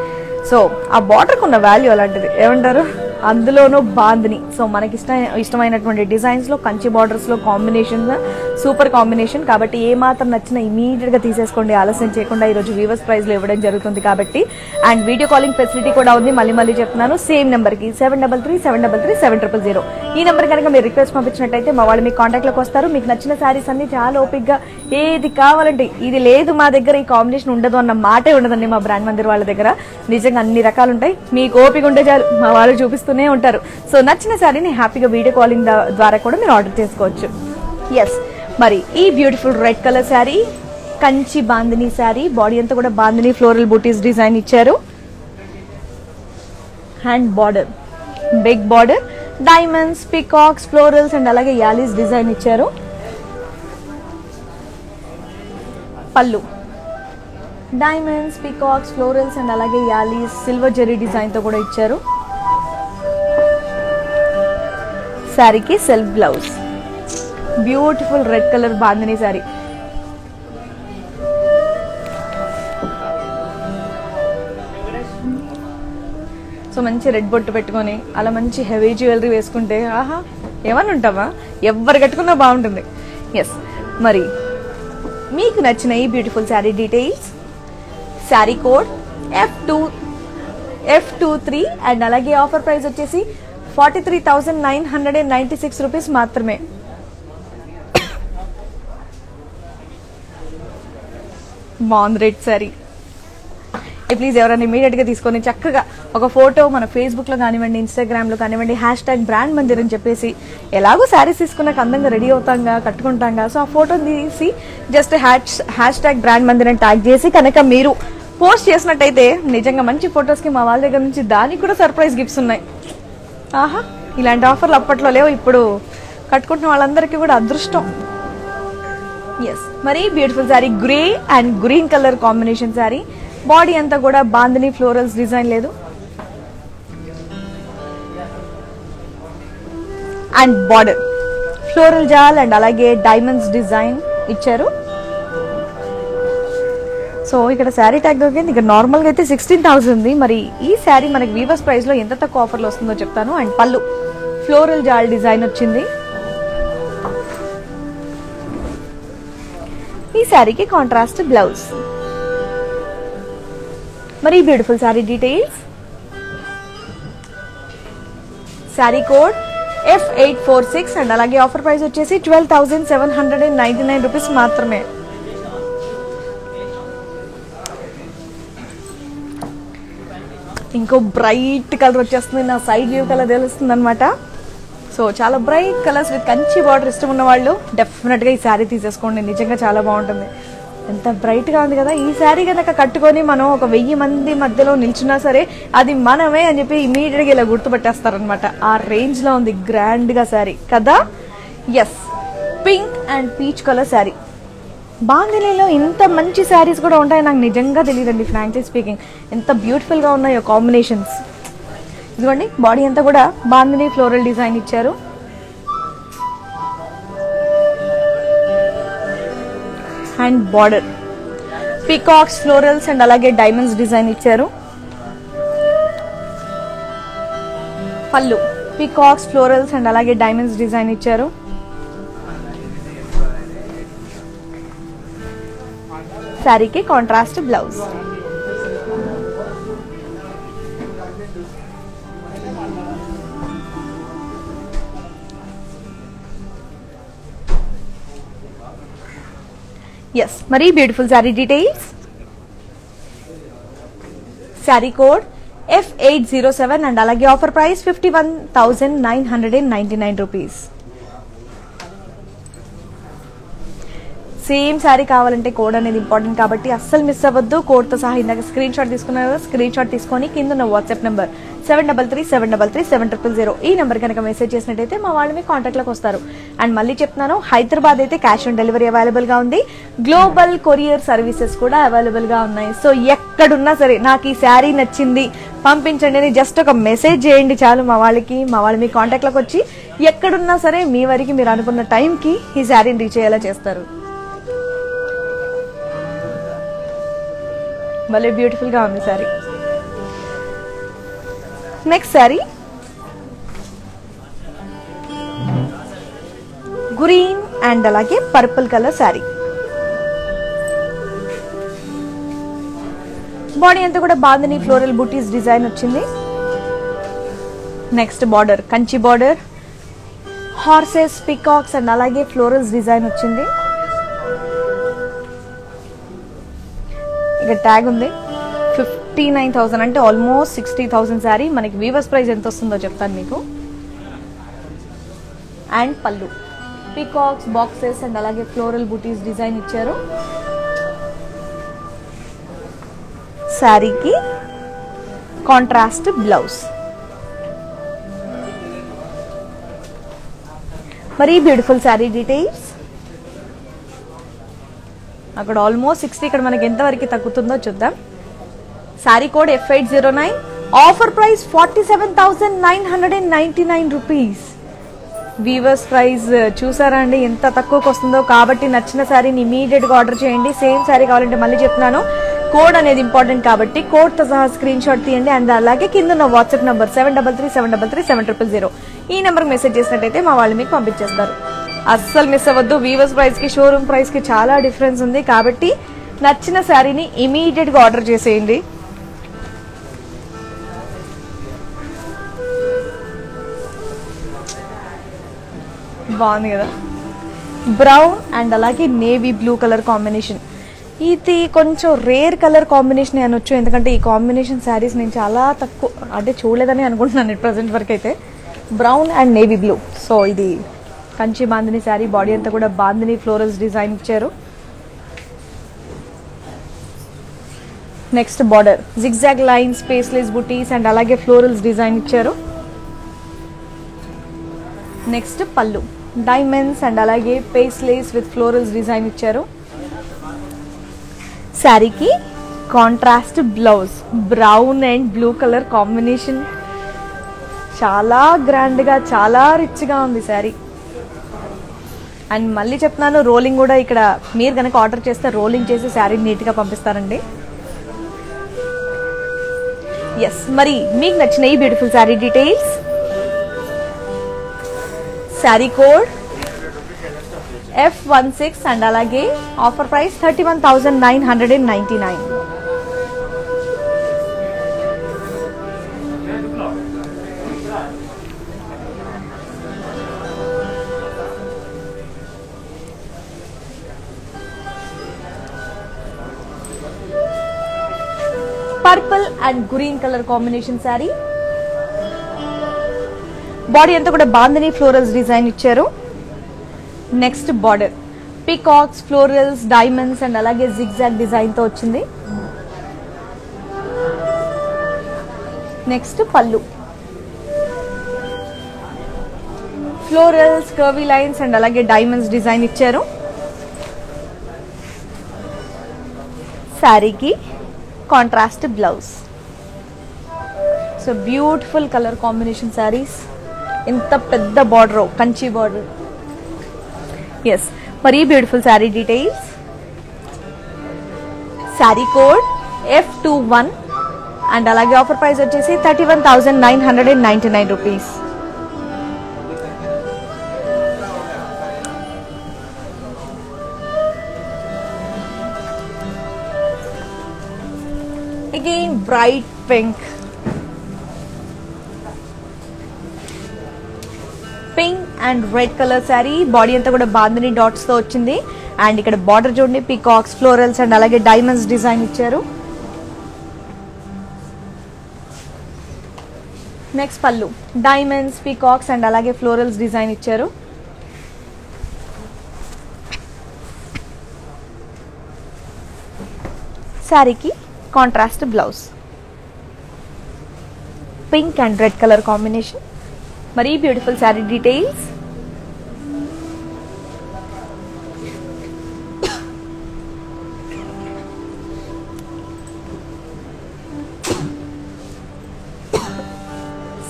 సో ఆ బార్డర్ కు ఉన్న వాల్యూ అలాంటిది, ఏమంటారు? అందులోనూ బాందిని. సో మనకి ఇష్టమైనటువంటి డిజైన్స్ లో కంచి బార్డర్స్ లో కాంబినేషన్ సూపర్ కాంబినేషన్ కాబట్టి ఏ మాత్రం నచ్చినా ఇమీడియట్ గా తీసేసుకోండి, ఆలస్యం చేయకుండా. ఈ రోజు వీవర్స్ ప్రైస్ లో ఇవ్వడం జరుగుతుంది కాబట్టి. అండ్ వీడియో కాలింగ్ ఫెసిలిటీ కూడా ఉంది. మళ్ళీ చెప్తున్నాను, సేమ్ నెంబర్ కి 7337337000. ఈ నెంబర్ కనుక మీరు రిక్వెస్ట్ పంపించినట్టయితే మా వాళ్ళు మీ కాంటాక్ట్ లోకి వస్తారు. మీకు నచ్చిన శారీస్ అన్ని చాలా ఓపిక్ గా ఏది కావాలంటే ఇది లేదు మా దగ్గర ఈ కాంబినేషన్ ఉండదు అన్న మాటే ఉండదండి మా బ్రాండ్ మందిర్ వాళ్ళ దగ్గర. నిజంగా అన్ని రకాలు ఉంటాయి. మీకు ఓపిక ఉంటే చాలు, మా వాళ్ళు చూపిస్తూనే ఉంటారు. సో నచ్చిన శారీని హ్యాపీగా వీడియో కాలింగ్ ద్వారా కూడా మీరు ఆర్డర్ చేసుకోవచ్చు. ఎస్, మరి ఈ beautiful red colour sari Kanchi bandhani sari. Body అంతా కూడా బాందిని ఫ్లోరల్ బూటీస్ డిజైన్ ఇచ్చారు. Hand border, big border, diamonds, peacocks, florals and అలాగే యాలీస్ డిజైన్ ఇచ్చారు. పళ్ళు డైమండ్స్, పీకాక్స్, ఫ్లోరల్స్ అండ్ అలాగే యాలీస్ సిల్వర్ జెరీ డిజైన్ తో కూడా ఇచ్చారు. శారీకి self blouse, beautiful red colour bandhani saree. So మంచి రెడ్ బొట్టు పెట్టుకొని అలా మంచి హెవీ జ్యువెలరీ వేసుకుంటే ఆహా ఏమని ఉంటావా, ఎవరు కట్టుకున్నా బాగుంటుంది. ఎస్, మరి మీకు నచ్చిన ఈ beautiful sari details, sari code F23 and అలాగే ఆఫర్ ప్రైస్ వచ్చేసి 43,996 రూపీస్ మాత్రమే. బాగుంది రెడ్ శారీ. ప్లీజ్ ఎవరైనా ఇమీడియట్ గా తీసుకొని చక్కగా ఒక ఫోటో మన ఫేస్బుక్ లో కానివ్వండి, ఇన్స్టాగ్రామ్ లో కానివ్వండి, #బ్రాండ్ మందిర్ అని చెప్పేసి ఎలాగో శారీస్ తీసుకున్నాక అందంగా రెడీ అవుతాంగా, కట్టుకుంటాంగా. సో ఆ ఫోటోని తీసి జస్ట్ #బ్రాండ్ మందిర్ అని ట్యాగ్ చేసి కనుక మీరు పోస్ట్ చేసినట్టయితే నిజంగా మంచి ఫొటోస్ కి మా వాళ్ళ దగ్గర నుంచి దానికి కూడా సర్ప్రైజ్ గిఫ్ట్స్ ఉన్నాయి. ఆహా, ఇలాంటి ఆఫర్లు అప్పట్లో లేవు, ఇప్పుడు కట్టుకుంటున్న వాళ్ళందరికీ కూడా అదృష్టం. ఎస్, మరి beautiful sari grey and green colour combination sari. Body అంతా కూడా బాందిని ఫ్లోరల్స్ డిజైన్ లేదు అండ్ బార్డర్ ఫ్లోరల్ జాల్ అండ్ అలాగే డైమండ్స్ డిజైన్ ఇచ్చారు. సో ఇక్కడ శారీ ట్యాగ్ దొరికింది. ఇక్కడ నార్మల్గా అయితే 16,000 ఉంది. మరి ఈ శారీ మనకి వీవర్స్ ప్రైస్ లో ఎంత తక్కువ ఆఫర్లో వస్తుందో చెప్తాను. అండ్ పళ్ళు ఫ్లోరల్ జాల్ డిజైన్ వచ్చింది. ఈ శారీకి కాంట్రాస్ట్ బ్లౌజ్. మరి beautiful sari details. Sari code F846 and అలాగే ఆఫర్ ప్రైస్ వచ్చేసి 12,799 రూపీస్ మాత్రమే. ఇంకో బ్రైట్ కలర్ వచ్చేస్తుంది. నా సైడ్ వ్యూ కలర్ తెలుస్తుంది అనమాట. సో చాలా bright colours with Kanchi border ఇష్టం ఉన్న వాళ్ళు డెఫినెట్గా ఈ శారీ తీసేసుకోండి. నిజంగా చాలా బాగుంటుంది. ఎంత బ్రైట్గా ఉంది కదా. ఈ శారీ కనుక కట్టుకొని మనం ఒక 1000 మంది మధ్యలో నిల్చున్నా సరే అది మనమే అని చెప్పి ఇమీడియట్గా ఇలా గుర్తుపట్టేస్తారనమాట. ఆ రేంజ్లో ఉంది గ్రాండ్గా శారీ కదా. Yes, pink and peach colour sari. బాందినీలో ఇంత మంచి శారీస్ కూడా ఉంటాయి నాకు నిజంగా తెలియదండి, ఫ్రాంక్లీ స్పీకింగ్. ఎంత బ్యూటిఫుల్గా ఉన్నాయో కాంబినేషన్స్. ఇదిగోండి బాడీ అంతా కూడా బాందిని ఫ్లోరల్ డిజైన్ ఇచ్చారు. And border peacocks florals and అలాగే డైమండ్స్ డిజైన్ ఇచ్చారు. పళ్ళు పీకాక్స్ ఫ్లోరల్స్ అండ్ అలాగే డైమండ్స్ డిజైన్ ఇచ్చారు. శారీకి కాంట్రాస్ట్ బ్లౌజ్. ఎస్, మరి beautiful sari details. Sari code F807 and అలాగే offer price 51,999 rupees. Same sari కావాలంటే కోడ్ అనేది ఇంపార్టెంట్ కాబట్టి అస్సలు మిస్ అవ్వద్దు. కోడ్తో సహా ఇందాక స్క్రీన్ షాట్ తీసుకున్నారు. స్క్రీన్ షాట్ తీసుకొని కింద ఉన్న వాట్సాప్ నెంబర్ 7337337000 ఈ నెంబర్ కనుక మెసేజ్ చేసినట్టయితే మా వాళ్ళు మీ కాంటాక్ట్లోకి వస్తారు. అండ్ మళ్ళీ చెప్తున్నాను, హైదరాబాద్ అయితే క్యాష్ ఆన్ డెలివరీ అవైలబుల్ గా ఉంది. గ్లోబల్ కొరియర్ సర్వీసెస్ కూడా అవైలబుల్ గా ఉన్నాయి. సో ఎక్కడున్నా సరే నాకు ఈ శారీ నచ్చింది పంపించండి అని జస్ట్ ఒక మెసేజ్ చేయండి చాలు మా వాళ్ళకి. మా వాళ్ళు మీ కాంటాక్ట్లోకి వచ్చి ఎక్కడున్నా సరే మీ వరకు మీరు అనుకున్న టైంకి ఈ శారీని రీచ్ అయ్యేలా చేస్తారు. భలే బ్యూటిఫుల్ గా ఉంది sari. Next sari green and అలాగే పర్పుల్ కలర్ శారీ. బాడీ అంతా కూడా బాందిని ఫ్లోరల్ బూటీస్ డిజైన్ వచ్చింది. Next border Kanchi border, horses, peacocks and అలాగే ఫ్లోరల్స్ డిజైన్ వచ్చింది. ఇక ట్యాగ్ ఉంది. 59,000 అంటే ఆల్మోస్ట్ 60,000 శారీ. మనకి వీవర్స్ ప్రైస్ ఎంత వస్తుందో చెప్తాను మీకు. అండ్ పళ్ళు పీకాక్స్, బాక్సెస్ అండ్ అలాగే ఫ్లోరల్ బూటీస్ డిజైన్ ఇచ్చారు. శారీకి కాంట్రాస్ట్ బ్లౌజ్. మరి బ్యూటిఫుల్ శారీ డీటెయిల్స్. అక్కడ ఆల్మోస్ట్ 60, ఇక్కడ మనకి ఎంతవరకు తగ్గుతుందో చూద్దాం. Saree code F809, offer price 47,999 rupees. Weavers price చూసారా అండి ఎంత తక్కువకి వస్తుందో. కాబట్టి నచ్చిన శారీని ఇమీడియట్ గా ఆర్డర్ చేయండి. సేమ్ శారీ కావాలంటే మళ్ళీ చెప్తున్నాను, కోడ్ అనేది ఇంపార్టెంట్ కాబట్టి కోడ్ తో సహా స్క్రీన్ షాట్ తీయండి. అండ్ అలాగే కింద ఉన్న వాట్సాప్ నంబర్ 7337337000 ఈ నెంబర్ మెసేజ్ చేసినట్టయితే మా వాళ్ళు మీకు పంపించేస్తారు. అస్సలు మిస్ అవ్వద్దు. వీవర్స్ ప్రైస్ కి షోరూమ్ ప్రైస్ కి చాలా డిఫరెన్స్ ఉంది కాబట్టి నచ్చిన శారీని ఇమీడియట్ గా ఆర్డర్ చేసేయండి. బాగుంది కదా. బ్రౌన్ అండ్ అలాగే నేవీ బ్లూ కలర్ కాంబినేషన్. ఇది కొంచెం రేర్ కలర్ కాంబినేషన్ అనొచ్చు, ఎందుకంటే ఈ కాంబినేషన్ శారీస్ నేను చాలా తక్కువ అంటే చూడలేదని అనుకుంటున్నాను ప్రజెంట్ వరకు అయితే. Brown and navy blue. So ఇది కంచి బాందిని శారీ. బాడీ అంతా కూడా బాందిని ఫ్లోరల్స్ డిజైన్ ఇచ్చారు. Next border zigzag lines, spaceless buttis and అలాగే ఫ్లోరల్స్ డిజైన్ ఇచ్చారు. నెక్స్ట్ పళ్ళు డైమండ్స్ అండ్ అలాగే పేస్లేస్ విత్ ఫ్లోరల్స్ డిజైన్ ఇచ్చారు. శారీకి contrast blouse, brown and blue colour combination. చాలా గ్రాండ్గా, చాలా రిచ్గా ఉంది శారీ. అండ్ మళ్ళీ చెప్తున్నాను, రోలింగ్ కూడా ఇక్కడ మీరు కనుక ఆర్డర్ చేస్తే రోలింగ్ చేసి శారీ నీట్గా పంపిస్తారండి. ఎస్, మరి మీకు నచ్చిన ఈ beautiful sari details, sari code F16 and అలాగే offer price 31,999. Purple and green colour combination sari. Body అంతా కూడా బాందిని ఫ్లోరల్స్ డిజైన్ ఇచ్చారు. Next border peacocks, florals, diamonds and అలాగే జిగ్జాగ్ డిజైన్ తో వచ్చింది. నెక్స్ట్ పళ్ళు, ఫ్లోరల్స్, కర్వీ లైన్స్ అండ్ అలాగే డైమండ్స్ డిజైన్ ఇచ్చారు. శారీకి contrast blouse. So beautiful colour combination saris. ఇంత పెద్ద బార్డర్, కంచి బార్డర్. ఎస్, మరి beautiful sari details, sari code F21 and అలాగే ఆఫర్ ప్రైస్ వచ్చేసి 31,999 rupees. Again bright pink, pink and red colour sari. Body అంతా కూడా బాందిని డాట్స్ తో వచ్చింది. అండ్ ఇక్కడ బార్డర్ చూడండి, పీకాక్స్, ఫ్లోరల్స్ అండ్ అలాగే డైమండ్స్ డిజైన్ ఇచ్చారు. నెక్స్ట్ పళ్ళు, డైమండ్స్, పీకాక్స్ అండ్ అలాగే ఫ్లోరల్స్ డిజైన్ ఇచ్చారు. శారీకి contrast blouse, pink and red colour combination. మరి beautiful sari details,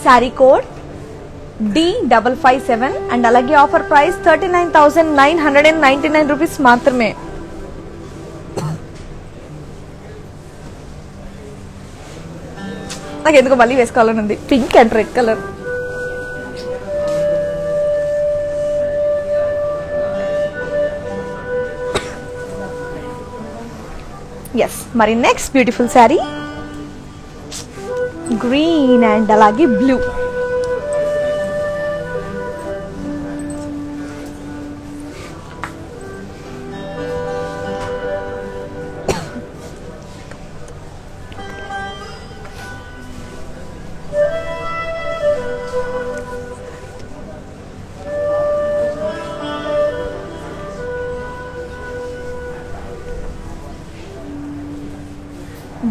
sari code D557 and అలాగే ఆఫర్ ప్రైస్ 39,999 రూపీస్ మాత్రమే. నాకు ఎందుకు మళ్ళీ వేసుకోవాలని ఉంది, pink and red colour. Yes, మరి next beautiful sari green and అలాగే బ్లూ.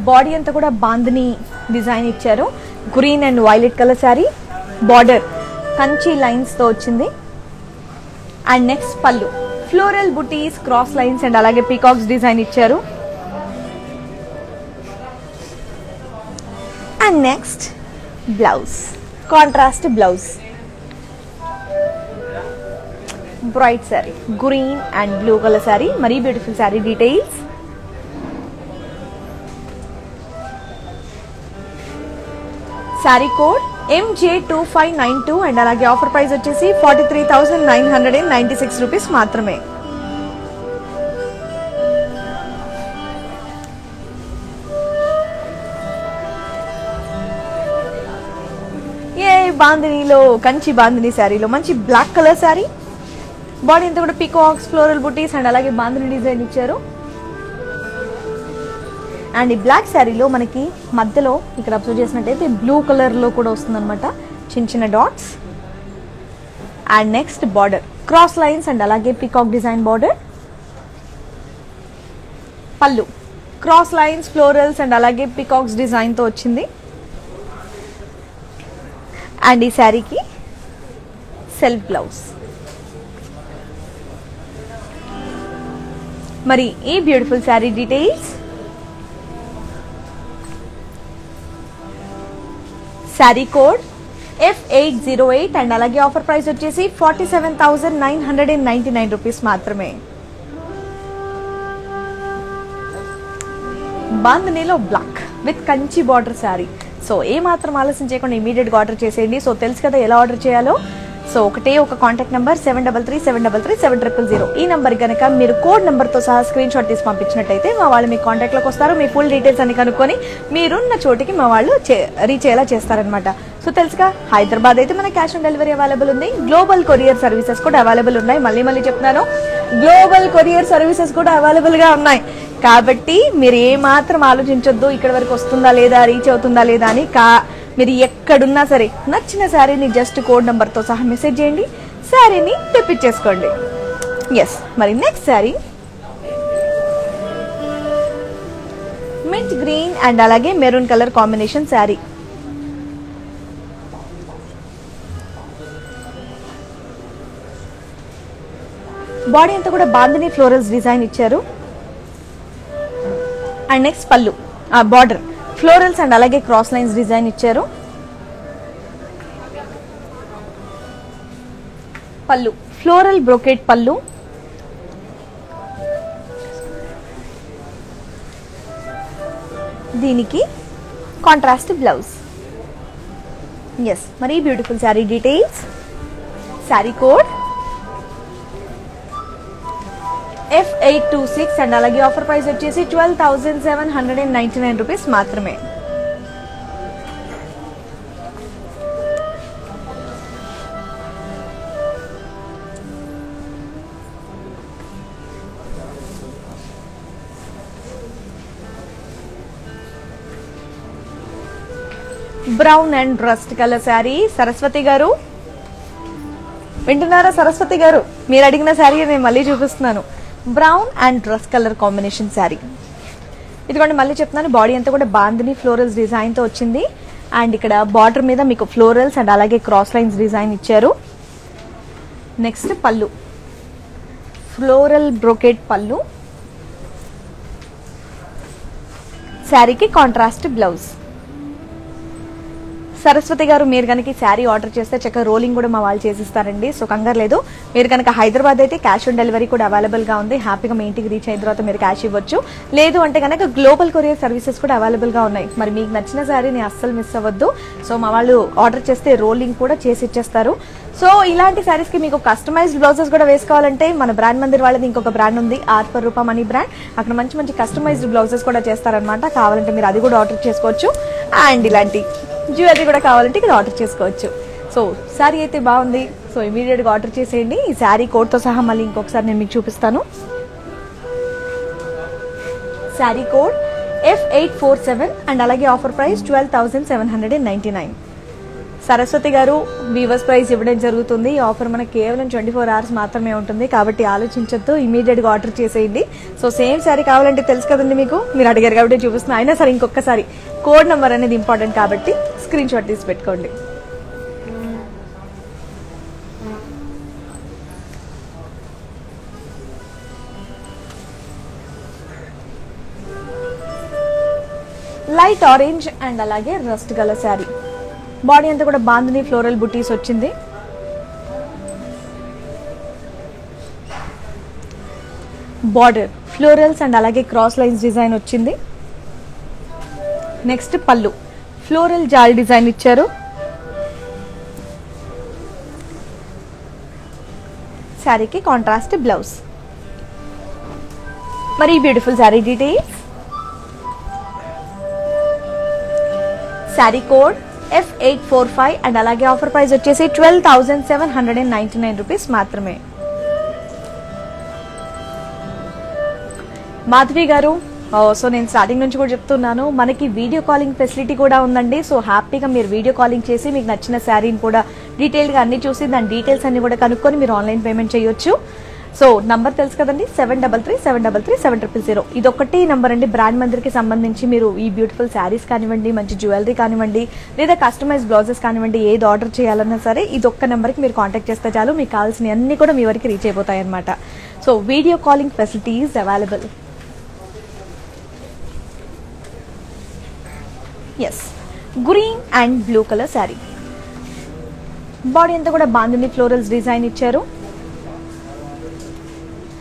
బాడీ అంతా కూడా బాందిని డిజైన్ ఇచ్చారు. Green and violet colour sari. Border Kanchi lines తో వచ్చింది. అండ్ నెక్స్ట్ పళ్ళు, floral buttis, cross lines and అలాగే పీకాక్స్ డిజైన్ ఇచ్చారు. And next blouse, contrast blouse, bright sari, green and blue colour sari. మరీ beautiful sari details, sari code MJ2592 and అలాగే ఆఫర్ ప్రైస్ వచ్చేసి 43,996 rupees మాత్రమే. ఏ బాందినీలో, కంచి బాందిని శారీలో మంచి బ్లాక్ కలర్ శారీ. బాడీ అంతా కూడా పీకాక్స్, ఫ్లోరల్ బుటీస్ అండ్ అలాగే బాందిని డిజైన్ ఇచ్చారు. అండ్ ఈ బ్లాక్ శారీలో మనకి మధ్యలో ఇక్కడ అబ్జర్వ్ చేసినట్టయితే బ్లూ కలర్ లో కూడా వస్తుంది అనమాట, చిన్న చిన్న dots. And next border cross lines and అలాగే పీకాక్ డిజైన్ బార్డర్. పళ్ళు క్రాస్ లైన్స్, ఫ్లోరల్స్ అండ్ అలాగే పీకాక్స్ డిజైన్ తో వచ్చింది. అండ్ ఈ శారీకి సెల్ఫ్ బ్లౌజ్. మరి ఈ beautiful sari details, sari code F808 and అలాగే ఆఫర్ ప్రైస్ వచ్చేసి 47,999 రూపీస్ మాత్రమే. బాంధనీలో black with Kanchi border sari. So ఏ మాత్రం ఆలస్యం చేయకుండా ఇమీడియట్ గా ఆర్డర్ చేసేయండి. సో తెలుసు కదా ఎలా ఆర్డర్ చేయాలో. సో ఒకటే ఒక కాంటాక్ట్ నెంబర్ 7337337000. ఈ నెంబర్ కనుక మీరు కోడ్ నెంబర్ తో సహా స్క్రీన్ షాట్ తీసి పంపించినట్టయితే మా వాళ్ళు మీ కాంటాక్ట్ లోకి వస్తారు. మీ ఫుల్ డీటెయిల్స్ అన్ని కనుక్కొని మీరున్న చోటికి మా వాళ్ళు రీచ్ అయ్యేలా చేస్తారనమాట. సో తెలుసుగా, హైదరాబాద్ అయితే మన క్యాష్ ఆన్ డెలివరీ అవైలబుల్ ఉంది. గ్లోబల్ కొరియర్ సర్వీసెస్ కూడా అవైలబుల్ ఉన్నాయి. మళ్ళీ చెప్తున్నాను, గ్లోబల్ కొరియర్ సర్వీసెస్ కూడా అవైలబుల్ గా ఉన్నాయి. కాబట్టి మీరు ఏ మాత్రం ఆలోచించొద్దు ఇక్కడ వరకు వస్తుందా లేదా, రీచ్ అవుతుందా లేదా అని. మీరు ఎక్కడున్నా సరే నచ్చిన శారీని జస్ట్ కోడ్ నెంబర్ తో సహా మెసేజ్ చేయండి, శారీని తెప్పించేసుకోండి. ఎస్, మరి next sari mint green and అలాగే maroon colour combination sari. Body అంతా కూడా బాంధనీ ఫ్లోరల్స్ డిజైన్ ఇచ్చారు. అండ్ నెక్స్ట్ పళ్ళు, బార్డర్ ఫ్లోరల్స్ అండ్ అలాగే క్రాస్ లైన్స్ డిజైన్ ఇచ్చారు. పళ్ళు ఫ్లోరల్ బ్రోకెట్ పళ్ళు. దీనికి కాంట్రాస్ట్ బ్లౌజ్. ఎస్, మరి beautiful sari details, sari code F826 and అలాగే ఆఫర్ ప్రైస్ వచ్చేసి 12,799 రూపీస్ మాత్రమే. Brown and rust colour sari. Saraswati garu వింటున్నారా? సరస్వతి గారు, మీరు అడిగిన శారీ నేను మళ్ళీ చూపిస్తున్నాను. Brown and dress colour combination sari. ఇదిగోండి, మళ్ళీ చెప్తున్నాను, బాడీ అంతా కూడా బాంధనీ ఫ్లోరల్స్ డిజైన్ తో వచ్చింది. అండ్ ఇక్కడ బార్డర్ మీద మీకు ఫ్లోరల్స్ అండ్ అలాగే క్రాస్ లైన్స్ డిజైన్ ఇచ్చారు. నెక్స్ట్ పళ్ళు ఫ్లోరల్ బ్రోకెట్ పళ్ళు. శారీకి కాంట్రాస్ట్ బ్లౌజ్. సరస్వతి గారు, మీరు కనుక శారీ ఆర్డర్ చేస్తే చక్కగా రోలింగ్ కూడా మా వాళ్ళు చేసిస్తారండి. సో కంగారు లేదు. మీరు కనుక హైదరాబాద్ అయితే క్యాష్ ఆన్ డెలివరీ కూడా అవైలబుల్ గా ఉంది. హ్యాపీగా మీ ఇంటికి రీచ్ అయిన తర్వాత మీరు క్యాష్ ఇవ్వచ్చు. లేదు అంటే కనుక గ్లోబల్ కొరియర్ సర్వీసెస్ కూడా అవైలబుల్ గా ఉన్నాయి. మరి మీకు నచ్చిన శారీని అస్సలు మిస్ అవ్వద్దు. సో మా వాళ్ళు ఆర్డర్ చేస్తే రోలింగ్ కూడా చేసి ఇచ్చేస్తారు. సో ఇలాంటి శారీస్ కి మీకు కస్టమైజ్డ్ బ్లౌజెస్ కూడా వేసుకోవాలంటే మన బ్రాండ్ మందిర్ వాళ్ళది ఇంకొక బ్రాండ్ ఉంది, ఆర్పర్ రూపా మనీ బ్రాండ్. అక్కడ మంచి మంచి కస్టమైజ్డ్ బ్లౌజెస్ కూడా చేస్తారనమాట. కావాలంటే మీరు అది కూడా ఆర్డర్ చేసుకోవచ్చు. అండ్ ఇలాంటి జ్యువెలరీ కూడా కావాలంటే ఇక్కడ ఆర్డర్ చేసుకోవచ్చు. సో శారీ అయితే బాగుంది. సో ఇమీడియట్ గా ఆర్డర్ చేసేయండి. ఈ శారీ కోడ్ తో సహా మళ్ళీ ఇంకొకసారి నేను మీకు చూపిస్తాను. శారీ కోడ్ F847 అండ్ అలాగే ఆఫర్ ప్రైస్ 12,799. సరస్వతి గారు, వీవర్స్ ప్రైస్ ఇవ్వడం జరుగుతుంది. ఈ ఆఫర్ మనకు కేవలం 24 అవర్స్ మాత్రమే ఉంటుంది. కాబట్టి ఆలోచించొద్దు, ఇమీడియట్ గా ఆర్డర్ చేసేయండి. సో సేమ్ శారీ కావాలంటే తెలుసు కదండి మీకు, మీరు అడిగారు కాబట్టి చూపిస్తున్నా. అయినా సరే ఇంకొకసారి కోడ్ నెంబర్ అనేది ఇంపార్టెంట్ కాబట్టి స్క్రీన్ షాట్ తీసి పెట్టుకోండి. లైట్ ఆరెంజ్ అండ్ అలాగే రస్ట్ కలర్ శారీ. బాడీ అంతా కూడా బాంధనీ ఫ్లోరల్ బుటీస్ వచ్చింది. బార్డర్ ఫ్లోరల్స్ అండ్ అలాగే క్రాస్ లైన్స్ డిజైన్ వచ్చింది. నెక్స్ట్ పళ్ళు ఫ్లోరల్ జాల్ డిజైన్ ఇచ్చారు. శారీకి కాంట్రాస్ట్ బ్లౌజ్. మరి beautiful sari details, sari code F845 and అలాగే ఆఫర్ ప్రైస్ వచ్చేసి 12,799 రూపీస్ మాత్రమే. మాధవి గారు, సో నేను స్టార్టింగ్ నుంచి కూడా చెప్తున్నాను, మనకి వీడియో కాలింగ్ ఫెసిలిటీ కూడా ఉందండి. సో హ్యాపీగా మీరు వీడియో కాలింగ్ చేసి మీకు నచ్చిన శారీని కూడా డీటెయిల్ గా అన్ని చూసి దాని డీటెయిల్స్ అన్ని కూడా కనుక్కొని మీరు ఆన్లైన్ పేమెంట్ చేయొచ్చు. సో నంబర్ తెలుసు కదండి, 7337337000. ఇదొక్కటి నంబర్ అండి. బ్రాండ్ మందిర్కి సంబంధించి మీరు ఈ బ్యూటిఫుల్ శారీస్ కానివ్వండి, మంచి జ్యువెలరీ కానివ్వండి, లేదా కస్టమైజ్ బ్లౌజెస్ కానివ్వండి, ఏది ఆర్డర్ చేయాలన్నా సరే ఇదొక్క నెంబర్కి మీరు కాంటాక్ట్ చేస్తే చాలు, మీకు కావాల్సిన అన్ని కూడా మీ వరకు రీచ్ అయిపోతాయి అనమాట. So video calling facility is available. Yes, green and blue colour sari. Body అంతా కూడా బాందిని ఫ్లోరల్స్ డిజైన్ ఇచ్చారు.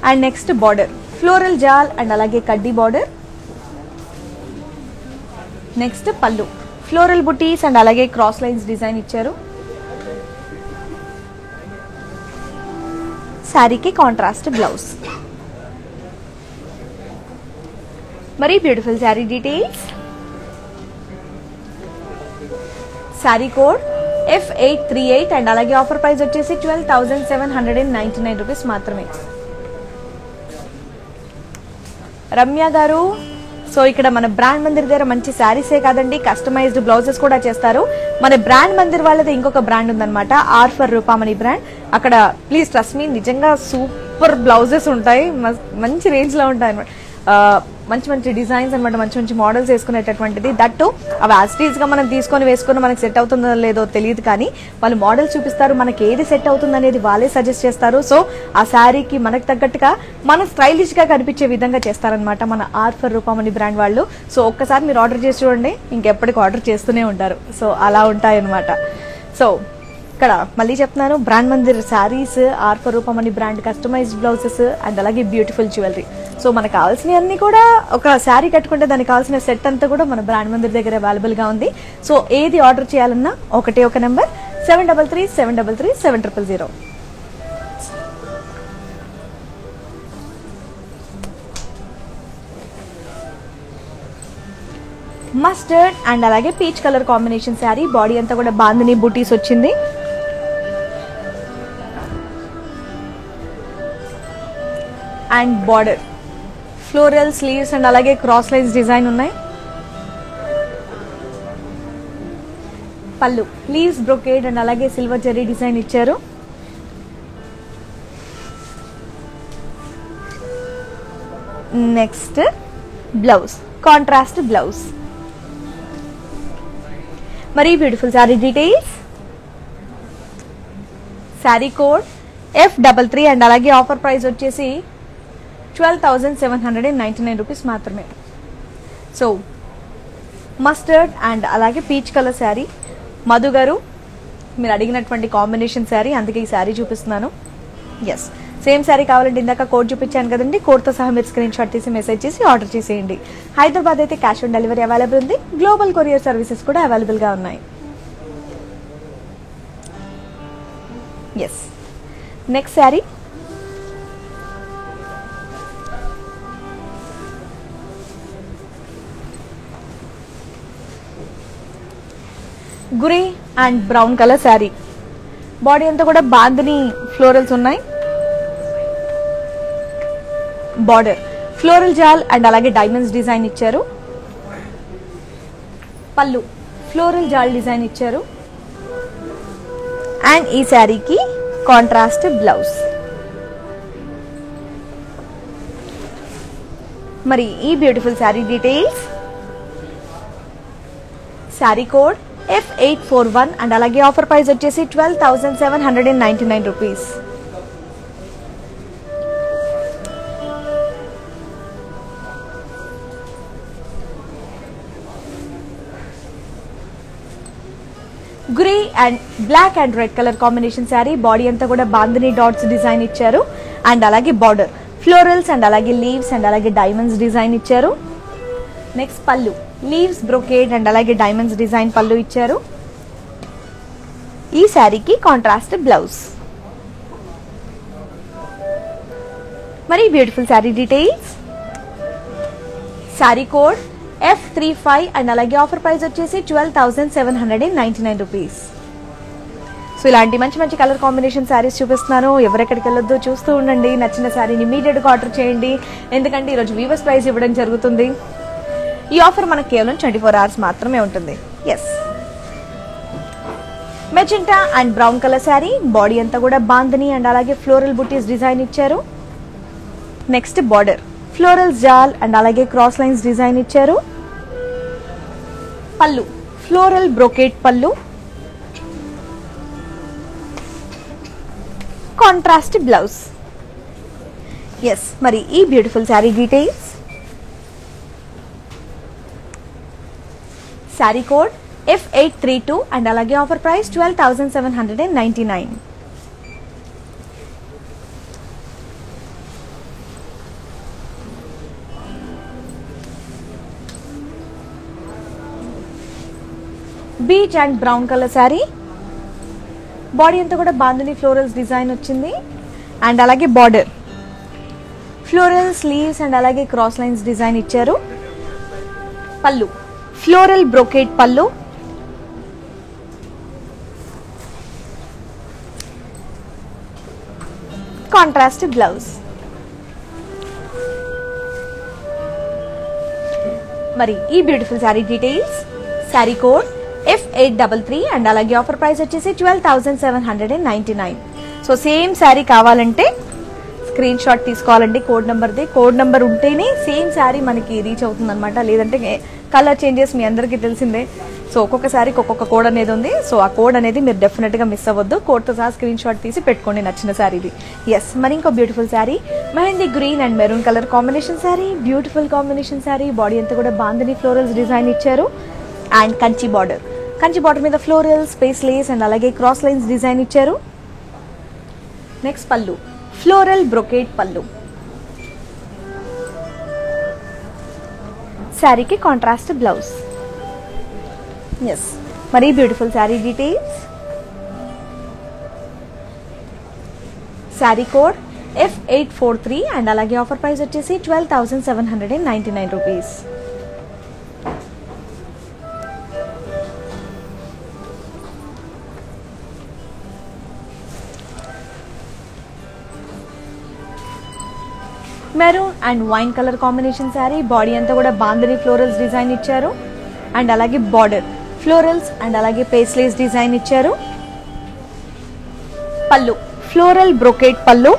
అండ్ నెక్స్ట్ బార్డర్ ఫ్లోరల్ జాల్ అండ్ అలాగే కడ్డీ బార్డర్. నెక్స్ట్ పళ్ళు ఫ్లోరల్ బుటీస్ అండ్ అలాగే క్రాస్ లైన్స్ డిజైన్ ఇచ్చారు. శారీకి కాంట్రాస్ట్ బ్లౌజ్. మరి beautiful sari details. Sari code F838 and అలాగే ఆఫర్ ప్రైస్ వచ్చేసి 12,799 రూపీస్ మాత్రమే. రమ్య గారు, సో ఇక్కడ మన బ్రాండ్ మందిర్ దగ్గర మంచి శారీసే కాదండి, కస్టమైజ్డ్ బ్లౌజెస్ కూడా చేస్తారు. మన బ్రాండ్ మందిర్ వాళ్ళది ఇంకొక బ్రాండ్ ఉందన్నమాట, ఆర్ ఫర్ రూపామణి బ్రాండ్. అక్కడ ప్లీజ్ ట్రస్ట్ మీ, నిజంగా సూపర్ బ్లౌజెస్ ఉంటాయి, మంచి రేంజ్ లో ఉంటాయి అనమాట. మంచి మంచి డిజైన్స్ అనమాట, మంచి మంచి మోడల్స్ వేసుకునేటటువంటిది. దట్టు అవి యాస్టీజ్ గా మనం తీసుకొని వేసుకుని మనకి సెట్ అవుతుందో లేదో తెలియదు, కానీ వాళ్ళు మోడల్స్ చూపిస్తారు, మనకి ఏది సెట్ అవుతుంది అనేది వాళ్ళే సజెస్ట్ చేస్తారు. సో ఆ శారీకి మనకు తగ్గట్టుగా మన స్టైలిష్ గా కనిపించే విధంగా చేస్తారనమాట మన ఆర్ ఫర్ రూపామణి బ్రాండ్ వాళ్ళు. సో ఒక్కసారి మీరు ఆర్డర్ చేసి చూడండి, ఇంకెప్పటికి ఆర్డర్ చేస్తూనే ఉంటారు. సో అలా ఉంటాయి అనమాట. సో ఇక్కడ మళ్ళీ చెప్తున్నాను, brand Mandir Sarees, are for Rupamani brand customized blouses and అలాగే బ్యూటిఫుల్ జ్యువెలరీ. సో మనకు కావాల్సినవన్నీ కూడా ఒక శారీ కట్టుకుంటే దానికి కావాల్సిన సెట్ అంతా కూడా మన బ్రాండ్ మందిర్ దగ్గర అవైలబుల్ గా ఉంది. సో ఏది ఆర్డర్ చేయాలన్నా ఒకటే ఒక నెంబర్ 7337337000. మస్టర్డ్ అండ్ అలాగే peach colour combination sari. Body అంతా కూడా బాందిని బూటీస్ వచ్చింది. And border floral sleeves and అలాగే క్రాస్ లైన్స్ డిజైన్ ఉన్నాయి. పళ్ళు లీవ్స్ బ్రొకేడ్ అండ్ అలాగే సిల్వర్ జరీ డిజైన్ ఇచ్చారు. Next blouse contrast blouse. మరి beautiful sari details. Sari code F33 and అలాగే ఆఫర్ ప్రైస్ వచ్చేసి 12,799 రూపీస్ మాత్రమే. సో మస్టర్డ్ అండ్ అలాగే పీచ్ కలర్ శారీ. మధు గారు, మీరు అడిగినటువంటి కాంబినేషన్ శారీ, అందుకే ఈ శారీ చూపిస్తున్నాను. ఎస్, సేమ్ శారీ కావాలంటే ఇందాక కోడ్ చూపించాను కదండి, కోడ్తో సహా మీరు స్క్రీన్ షాట్ తీసి మెసేజ్ చేసి ఆర్డర్ చేసేయండి. హైదరాబాద్ అయితే క్యాష్ ఆన్ డెలివరీ అవైలబుల్ ఉంది, గ్లోబల్ కొరియర్ సర్వీసెస్ కూడా అవైలబుల్ గా ఉన్నాయి. Yes, next saree grey and brown colour sari. Body అంతా కూడా బాందిని ఫ్లోరల్స్ ఉన్నాయి. బార్డర్ ఫ్లోరల్ జాల్ అండ్ అలాగే డైమండ్స్ డిజైన్ ఇచ్చారు. పళ్ళు ఫ్లోరల్ జాల్ డిజైన్ ఇచ్చారు. అండ్ ఈ శారీకి కాంట్రాస్ట్ బ్లౌజ్. మరి ఈ beautiful sari details. Sari code F841 and అలాగే ఆఫర్ ప్రైస్ వచ్చేసి 12,799 rupees. Grey and black and red colour combination sari. Body అంతా కూడా బాందిని డాట్స్ డిజైన్ ఇచ్చారు. అండ్ అలాగే బార్డర్ ఫ్లోరల్స్ అండ్ అలాగే లీవ్స్ అండ్ అలాగే డైమండ్స్ డిజైన్ ఇచ్చారు. నెక్స్ట్ పళ్ళు లీవ్స్ బ్రొకేడ్ అండ్ అలాగే డైమండ్స్ డిజైన్ పళ్ళు ఇచ్చారు. ఈ శారీకి కాంట్రాస్ట్ బ్లౌజ్. మరి beautiful sari details. Sari code F35 and అలాగే ఆఫర్ ప్రైస్ వచ్చేసి 12,799 రూపీస్. సో ఇలాంటి మంచి మంచి కలర్ కాంబినేషన్ శారీస్ చూపిస్తున్నాను. ఎవరెక్కడికి వెళ్ళొద్దు, చూస్తూ ఉండండి. నచ్చిన శారీని ఇమీడియట్ గా ఆర్డర్ చేయండి, ఎందుకంటే ఈరోజు వీవర్స్ ప్రైస్ ఇవ్వడం జరుగుతుంది. ఈ ఆఫర్ మనకు కేవలం 24 hours మాత్రమే ఉంటుంది. Yes, magenta and brown colour sari. Body అంతా కూడా బాందిని అండ్ అలాగే ఫ్లోరల్ బుటీస్ డిజైన్ ఇచ్చారు. నెక్స్ట్ బార్డర్ ఫ్లోరల్స్ జాల్ అండ్ అలాగే క్రాస్ లైన్స్ డిజైన్ ఇచ్చారు. పళ్ళు ఫ్లోరల్ బ్రోకేట్ పళ్ళు, కాంట్రాస్ట్ బ్లౌజ్. ఎస్, మరి ఈ beautiful sari details. Sari code F832 and అలాగే offer price 12,799. Peach and brown colour sari, body అంతా కూడా బాందిని ఫ్లోరల్స్ డిజైన్ వచ్చింది అండ్ అలాగే బార్డర్ ఫ్లోరల్ స్లీవ్స్ అండ్ అలాగే క్రాస్ లైన్స్ డిజైన్ ఇచ్చారు. పళ్ళు ఫ్లోరల్ బ్రోకేట్ పళ్ళు, కాంట్రాస్ట్ బ్లౌజ్. మరి ఈ beautiful sari details. Sari code F833 and అలాగే ఆఫర్ ప్రైస్ వచ్చేసి 12,799. సో సేమ్ శారీ కావాలంటే స్క్రీన్ షాట్ తీసుకోవాలండి కోడ్ నెంబర్ది. కోడ్ నెంబర్ ఉంటేనే సేమ్ శారీ మనకి రీచ్ అవుతుంది అనమాట, లేదంటే కలర్ చేంజెస్ మీ అందరికీ తెలిసిందే. సో ఒక్కొక్కసారికి ఒక్కొక్క కోడ్ అనేది ఉంది. సో ఆ కోడ్ అనేది మీరు డెఫినెట్గా మిస్ అవ్వద్దు. కోడ్తో సహా స్క్రీన్ షాట్ తీసి పెట్టుకోండి నచ్చిన శారీది. ఎస్, మరి ఇంకో beautiful sari mehndi green and maroon colour combination sari, beautiful combination sari. Body అంతా కూడా బాందిని ఫ్లోరల్స్ డిజైన్ ఇచ్చారు and Kanchi border. Kanchi border మీద ఫ్లోరల్ స్పేస్ లేస్ అండ్ అలాగే క్రాస్ లైన్స్ డిజైన్ ఇచ్చారు. నెక్స్ట్ పళ్ళు ఫ్లోరల్ బ్రొకేట్ పళ్ళు, శారీకి కాంట్రాస్ట్ బ్లౌజ్. ఎస్, మరి beautiful sari details. Sari code F843 and అలాగే ఆఫర్ ప్రైస్ వచ్చేసి 12,799 rupees. Maroon and wine colour combination sari, body అంతా కూడా బాందిని ఫ్లోరల్స్ డిజైన్ ఇచ్చారు అండ్ అలాగే బార్డర్ ఫ్లోరల్స్ అండ్ అలాగే పేస్లేస్ డిజైన్ ఇచ్చారు. పళ్ళు ఫ్లోరల్ బ్రోకేట్ పళ్ళు,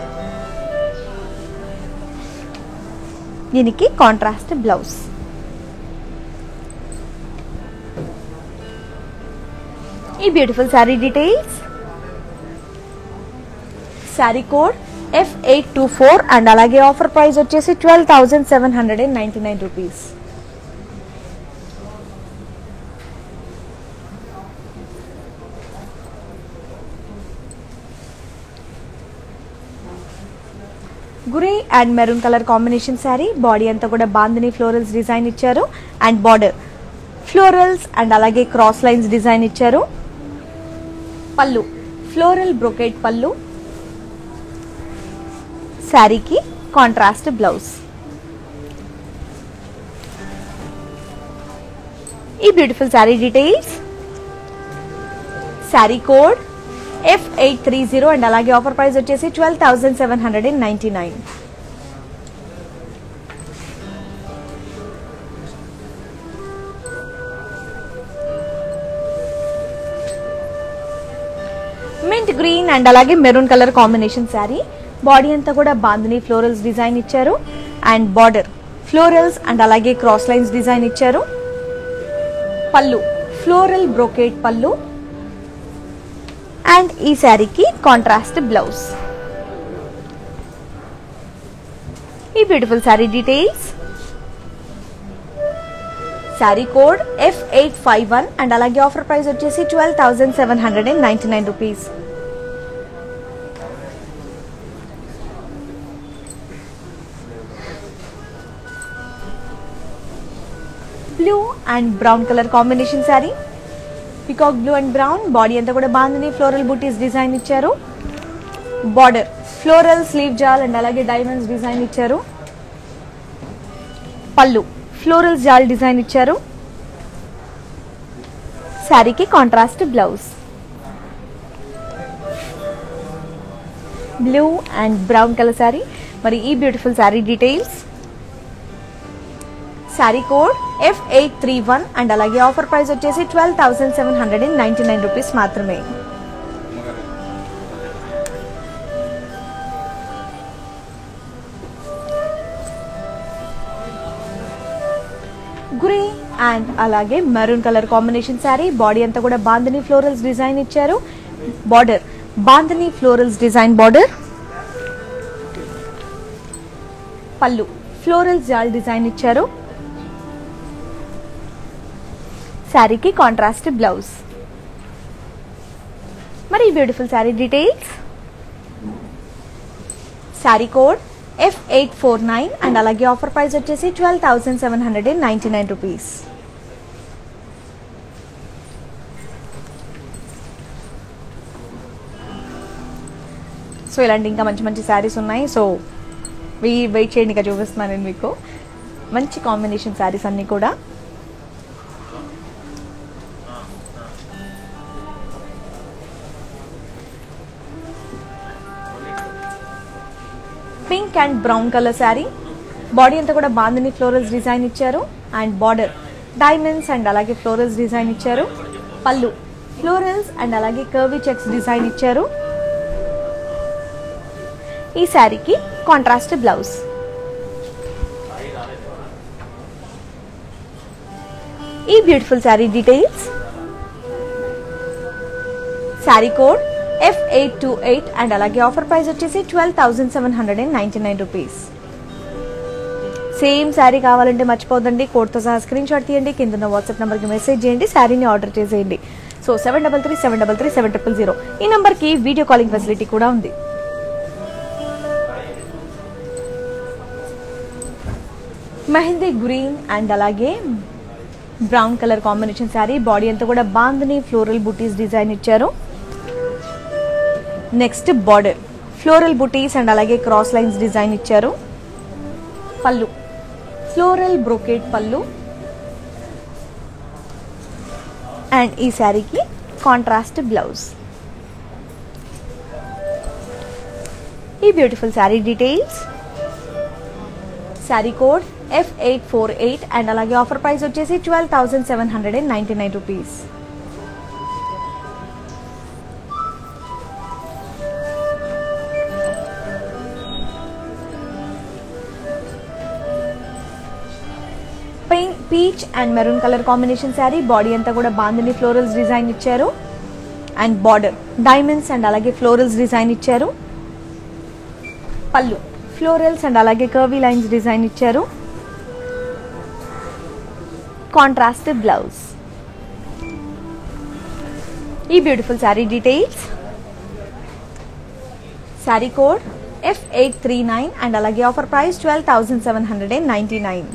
దీనికి కాంట్రాస్ట్ బ్లౌజ్. ఈ beautiful sari details. Sari code F824 and అలాగే ఆఫర్ ప్రైస్ వచ్చేసి 12,799 rupees. Grey and maroon colour combination sari, body అంతా కూడా బాందిని ఫ్లోరల్స్ డిజైన్ ఇచ్చారు అండ్ బార్డర్ ఫ్లోరల్స్ అండ్ అలాగే క్రాస్ లైన్స్ డిజైన్ ఇచ్చారు. పళ్ళు ఫ్లోరల్ బ్రోకేట్ పళ్ళు, శారీకి కాంట్రాస్ట్ బ్లౌజ్. ఈ beautiful sari details. Sari code F830 and అలాగే ఆఫర్ ప్రైస్ వచ్చేసి 12,799. మింట్ గ్రీన్ అండ్ అలాగే maroon colour combination sari, body అంతా కూడా బాందిని ఫ్లోరల్స్ డిజైన్ ఇచ్చారు అండ్ బార్డర్ ఫ్లోరల్స్ అండ్ అలాగే క్రాస్ లైన్స్ డిజైన్ ఇచ్చారు. పళ్ళు ఫ్లోరల్ బ్రోకేట్ పళ్ళు అండ్ ఈ శారీకి కాంట్రాస్ట్ బ్లౌజ్. ఈ beautiful sari details. Sari code F851 and అలాగే ఆఫర్ ప్రైస్ వచ్చేసి 12,799 rupees. Blue and brown colour combination sari, peacock blue and brown, body అంతా కూడా బాందిని ఫ్లోరల్ బూటీస్ డిజైన్ ఇచ్చారు. బార్డర్ ఫ్లోరల్ స్లీవ్ జాల్ అండ్ అలాగే డైమండ్స్ డిజైన్ ఇచ్చారు. పళ్ళు ఫ్లోరల్ జాల్ డిజైన్ ఇచ్చారు. శారీకి contrast blouse. Blue and brown colour sari. మరి ఈ beautiful sari details. Sari code F831 and అలాగే ఆఫర్ ప్రైస్ వచ్చేసి 12,799 రూపీస్ మాత్రమే. గ్రే అండ్ అలాగే maroon colour combination sari. Body అంతా కూడా బాందిని ఫ్లోరల్స్ డిజైన్ ఇచ్చారు. Border bandhani florals design border. పళ్ళు ఫ్లోరల్ జాల్ డిజైన్ ఇచ్చారు. శారీకి కాంట్రాస్ట్ బ్లౌజ్. మరి beautiful sari details. Sari code F849 and అలాగే ఆఫర్ ప్రైస్ వచ్చేసి 12,799 రూపీస్. సో ఇలాంటి ఇంకా మంచి మంచి శారీస్ ఉన్నాయి. సో వెయిట్ చేయండి, ఇంకా చూపిస్తున్నాను నేను మీకు మంచి కాంబినేషన్ శారీస్ అన్నీ కూడా. Pink and brown colour sari. Body అంతా కూడా బాందిని ఫ్లోరల్స్ డిజైన్ ఇచ్చారు అండ్ బార్డర్ డైమండ్స్ అండ్ అలాగే ఫ్లోరల్స్ డిజైన్ ఇచ్చారు. పళ్ళు ఫ్లోరల్స్ అండ్ అలాగే కర్వీ చెక్స్ డిజైన్ ఇచ్చారు. ఈ శారీకి కాంట్రాస్ట్ బ్లౌజ్. ఈ beautiful sari details. Sari code F828 and అలాగే ఆఫర్ ప్రైస్ వచ్చేసి 12,799 రూపీస్. సేమ్ శారీ కావాలంటే మర్చిపోదండి, కోడ్తో సహా స్క్రీన్ షాట్ తీయండి, కింద ఉన్న వాట్సాప్ నెంబర్కి మెసేజ్ చేయండి, శారీని ఆర్డర్ చేసేయండి. సో 7337337000 ఈ నెంబర్కి వీడియో కాలింగ్ ఫెసిలిటీ కూడా ఉంది. మెహందీ గ్రీన్ అండ్ అలాగే brown colour combination sari. Body అంతా కూడా బాందిని ఫ్లోరల్ బుటీస్ డిజైన్ ఇచ్చారు. Next border floral buttis and అలాగే క్రాస్ లైన్స్ డిజైన్ ఇచ్చారు. పళ్ళు ఫ్లోరల్ బ్రోకేట్ పళ్ళు అండ్ ఈ శారీకి కాంట్రాస్ట్ బ్లౌజ్. ఈ beautiful sari details. Sari code F848 and అలాగే ఆఫర్ ప్రైస్ వచ్చేసి 12,799 rupees. Peach and maroon colour combination sari. Body అంతా కూడా బాందిని ఫ్లోరల్స్ డిజైన్ ఇచ్చారు అండ్ బార్డర్ డైమండ్స్ అండ్ అలాగే ఫ్లోరల్స్ డిజైన్ ఇచ్చారు. పళ్ళు ఫ్లోరల్స్ అండ్ అలాగే కర్వీ లైన్స్ డిజైన్ ఇచ్చారు. Contrast blouse. ఈ beautiful sari details. Sari code F839 and అలాగే offer price 12,799.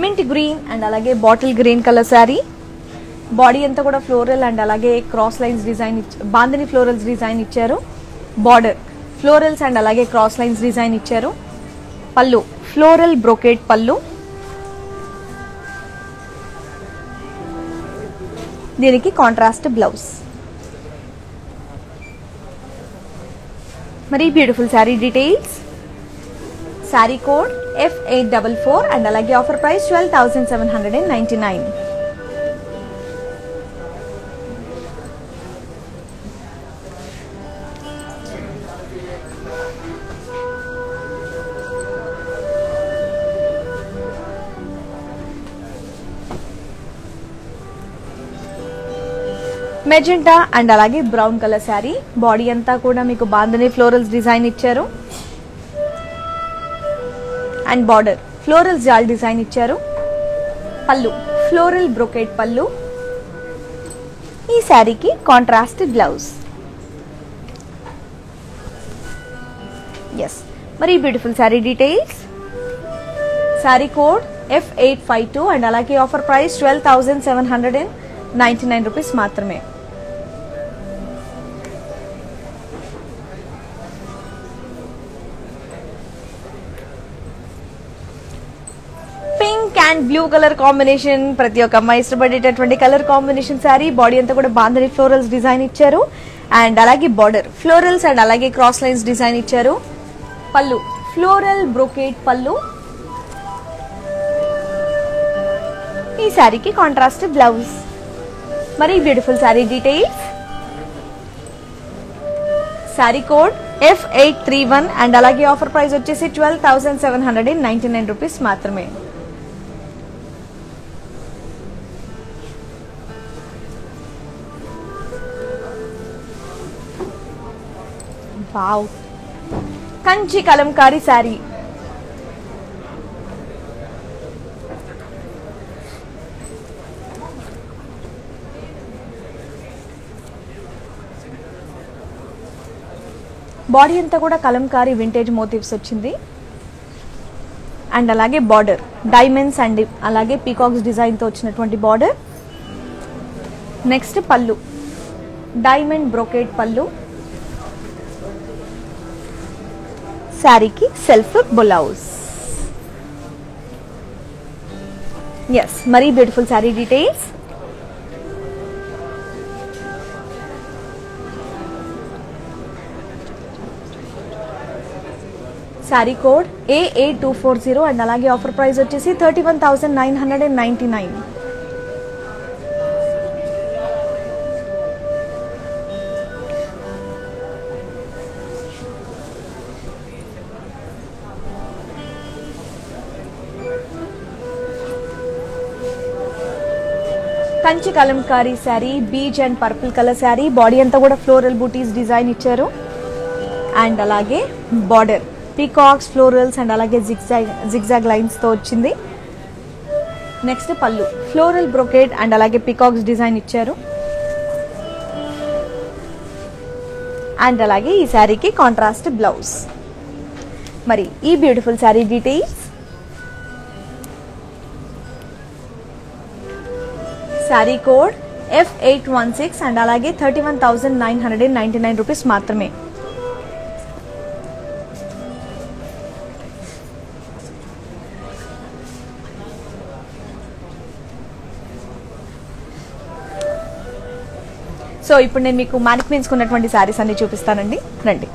Mint green and అలాగే bottle green colour sari. Body అంతా కూడా ఫ్లోరల్ అండ్ అలాగే cross lines design bandhani florals design ఇచ్చారు. బార్డర్ ఫ్లోరల్స్ అండ్ అలాగే క్రాస్ లైన్స్ డిజైన్ ఇచ్చారు. పళ్ళు ఫ్లోరల్ బ్రోకేట్ పళ్ళు. దీనికి కాంట్రాస్ట్ బ్లౌజ్. మరి beautiful sari details. Sari code F844 and అలాగే ఆఫర్ ప్రైస్ 12,799. మెజెంటా అండ్ అలాగే బ్రౌన్ కలర్ శారీ. బాడీ అంతా కూడా మీకు బాందిని ఫ్లోరల్స్ డిజైన్ ఇచ్చారు అండ్ బార్డర్ ఫ్లోరల్ జాల్ డిజైన్ ఇచ్చారు. పళ్ళు ఫ్లోరల్ బ్రోకేట్ పళ్ళు. ఈ శారీకి కాంట్రాస్ట్ బ్లౌజ్. ఎస్ మరి beautiful sari details. Sari code F852 and అలాగే ఆఫర్ ప్రైస్ 12,799 రూపీస్ మాత్రమే. అండ్ బ్లూ కలర్ కాంబినేషన్ ప్రతి ఒక్క అమ్మాయి ఇష్టపడేటటువంటి కలర్ కాంబినేషన్ శారీ. బాడీ అంతా కూడా బాందిని ఫ్లోరల్స్ డిజైన్ ఇచ్చారు అండ్ అలాగే బార్డర్ ఫ్లోరల్స్ అండ్ అలాగే క్రాస్ లైన్స్ డిజైన్ ఇచ్చారు. పళ్ళు ఫ్లోరల్ బ్రోకేట్ పళ్ళు. ఈ ఈ శారీకి కాంట్రాస్ట్ బ్లౌజ్. మరి beautiful sari details. Sari code F831 and అలాగే ఆఫర్ ప్రైస్ వచ్చేసి 12,799 రూపీస్ మాత్రమే. వావ్, కంచి కలంకారీ శారీ. బాడీ అంతా కూడా కలంకారీ వింటేజ్ మోటివ్స్ వచ్చింది. అండ్ అలాగే బార్డర్ డైమండ్స్ అండ్ అలాగే పీకాక్స్ డిజైన్ తో వచ్చినటువంటి బార్డర్. నెక్స్ట్ పళ్ళు డైమండ్ బ్రోకేడ్ పళ్ళు. శారీకి సెల్ఫ్ బ్లౌజ్. ఎస్, మరీ beautiful sari details. Sari code A8240 and అలాగే ఆఫర్ ప్రైస్ వచ్చేసి 31,999. Kanchi Kalamkari sari, peach and purple colour sari. Body అంతా కూడా ఫ్లోరల్ బూటీస్ డిజైన్ ఇచ్చారు. అండ్ అలాగే బార్డర్ పీకాక్స్ ఫ్లోరల్స్ అండ్ అలాగే జిగ్జాగ్ లైన్స్ తో వచ్చింది. నెక్స్ట్ పళ్ళు ఫ్లోరల్ బ్రోకేడ్ అండ్ అలాగే పీకాక్స్ డిజైన్ ఇచ్చారు. అండ్ అలాగే ఈ శారీకి కాంట్రాస్ట్ బ్లౌజ్. మరి ఈ beautiful sari details. Sari code F816 and అలాగే 31,999 రూపీస్ మాత్రమే. సో ఇప్పుడు నేను మీకు మ్యానిక్విన్స్ ఉన్నటువంటి శారీస్ అన్ని చూపిస్తానండి, రండి.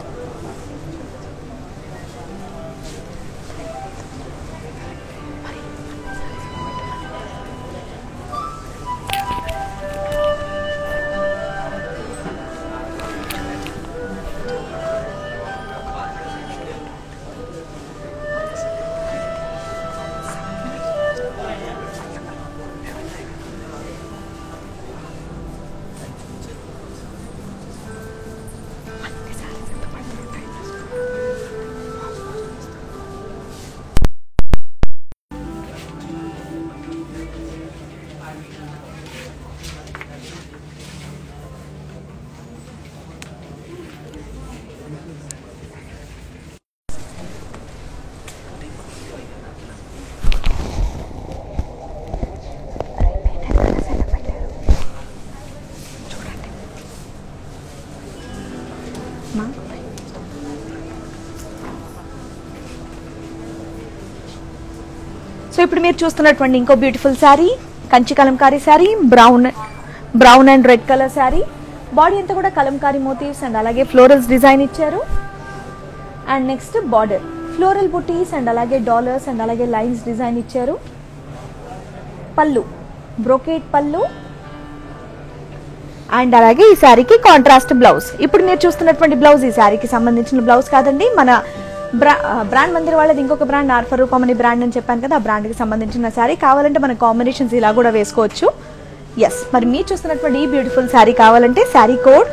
సో ఇప్పుడు మీరు చూస్తున్నటువంటి ఇంకో beautiful sari Kanchi Kalamkari sari, brown and red colour sari. Body అంతా కూడా కలంకారీ మోటివ్స్ అండ్ అలాగే ఫ్లోరల్స్ డిజైన్ ఇచ్చారు. And next border floral buttis and అలాగే డాలర్స్ అండ్ అలాగే లైన్స్ డిజైన్ ఇచ్చారు. పళ్ళు బ్రోకేడ్ పళ్ళు అండ్ అలాగే ఈ శారీకి కాంట్రాస్ట్ బ్లౌజ్. ఇప్పుడు మీరు చూస్తున్నటువంటి బ్లౌజ్ ఈ శారీకి సంబంధించిన బ్లౌజ్ కాదండి, మన బ్రాండ్ మందిర్ వాళ్ళది ఇంకొక బ్రాండ్ ఆర్ఫర్ రూపం అనే బ్రాండ్ అని చెప్పాను కదా, ఆ బ్రాండ్ కి సంబంధించిన శారీ. కావాలంటే మన కాంబినేషన్స్ ఇలా కూడా వేసుకోవచ్చు. ఎస్, మరి మీరు చూస్తున్నటువంటి ఈ బ్యూటిఫుల్ శారీ కావాలంటే శారీ కోడ్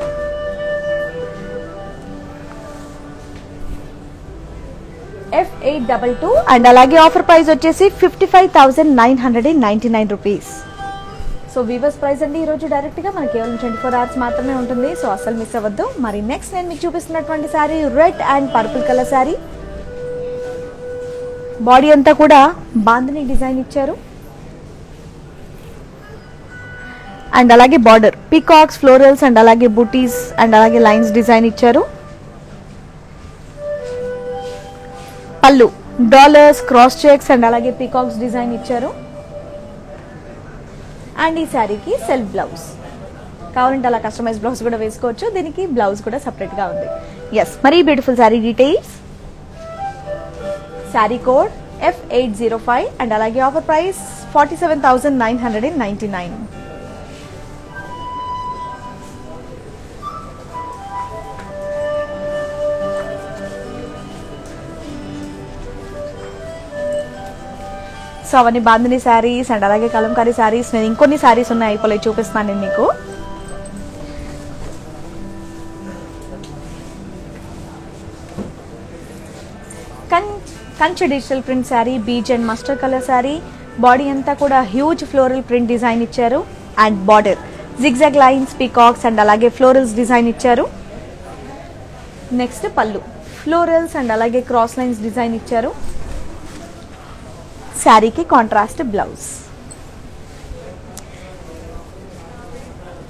F822 అండ్ అలాగే ఆఫర్ ప్రైస్ వచ్చేసి 55,999 రూపీస్. సో వీవర్స్ ప్రైస్ అండి ఈరోజు డైరెక్ట్ గా మనకి కేవలం 24 అవర్స్ మాత్రమే ఉంటుంది. సో అసలు మిస్ అవ్వద్దు. మరి నెక్స్ట్ నేను మీకు చూపిస్తున్నటువంటి sari red and purple colour sari. Body అంతా కూడా బాందిని డిజైన్ ఇచ్చారు. అండ్ అలాగే బార్డర్ పీకాక్స్ ఫ్లోరల్స్ అండ్ అలాగే బూటీస్ అండ్ అలాగే లైన్స్ డిజైన్ ఇచ్చారు. పళ్ళు డాలర్స్ క్రాస్ చెక్స్ అండ్ అలాగే పీకాక్స్ డిజైన్ ఇచ్చారు. అండ్ ఈ శారీకి సెల్ఫ్ బ్లౌజ్. కావాలంటే అలా కస్టమైజ్ బ్లౌజ్ కూడా వేసుకోవచ్చు, దీనికి బ్లౌజ్ కూడా సపరేట్ గా ఉంది. ఎస్, మరి beautiful sari details. Sari code F805 and అలాగే ఆఫర్ ప్రైస్ 47,999. సో అవన్నీ బాందిని శారీస్ అండ్ అలాగే కలంకారీ శారీస్. నేను ఇంకొన్ని శారీస్ ఉన్నాయి అయిపోయి చూపిస్తాను నేను మీకు. Kanchi digital print sari, peach and mustard colour sari. Body అంతా కూడా హ్యూజ్ ఫ్లోరల్ ప్రింట్ డిజైన్ ఇచ్చారు and border zigzag lines, peacocks and అలాగే ఫ్లోరల్స్ డిజైన్ ఇచ్చారు. నెక్స్ట్ పళ్ళు ఫ్లోరల్స్ అండ్ అలాగే క్రాస్ లైన్స్ డిజైన్ ఇచ్చారు. శారీకి కాంట్రాస్ట్ బ్లౌజ్.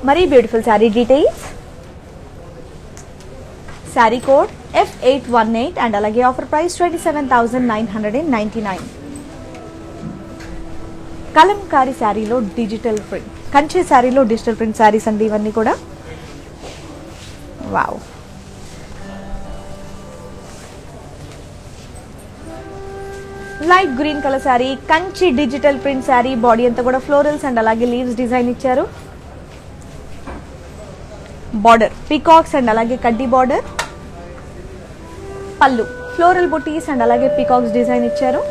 మరీ beautiful sari details. Sari code F818 and అలాగే ఆఫర్ ప్రైస్ 27,999. కలంకారీ శారీలో డిజిటల్ ప్రింట్, కంచి శారీలో డిజిటల్ ప్రింట్ శారీస్ అండి ఇవన్నీ కూడా. Wow, light green colour sari, Kanchi digital print sari. Body అంతా కూడా ఫ్లోరల్స్ అండ్ అలాగే లీవ్స్ డిజైన్ ఇచ్చారు. బార్డర్ పీకాక్స్ అండ్ అలాగే కడ్డీ బార్డర్. పళ్ళు ఫ్లోరల్ బుటీస్ అండ్ అలాగే పీకాక్స్ డిజైన్ ఇచ్చారు.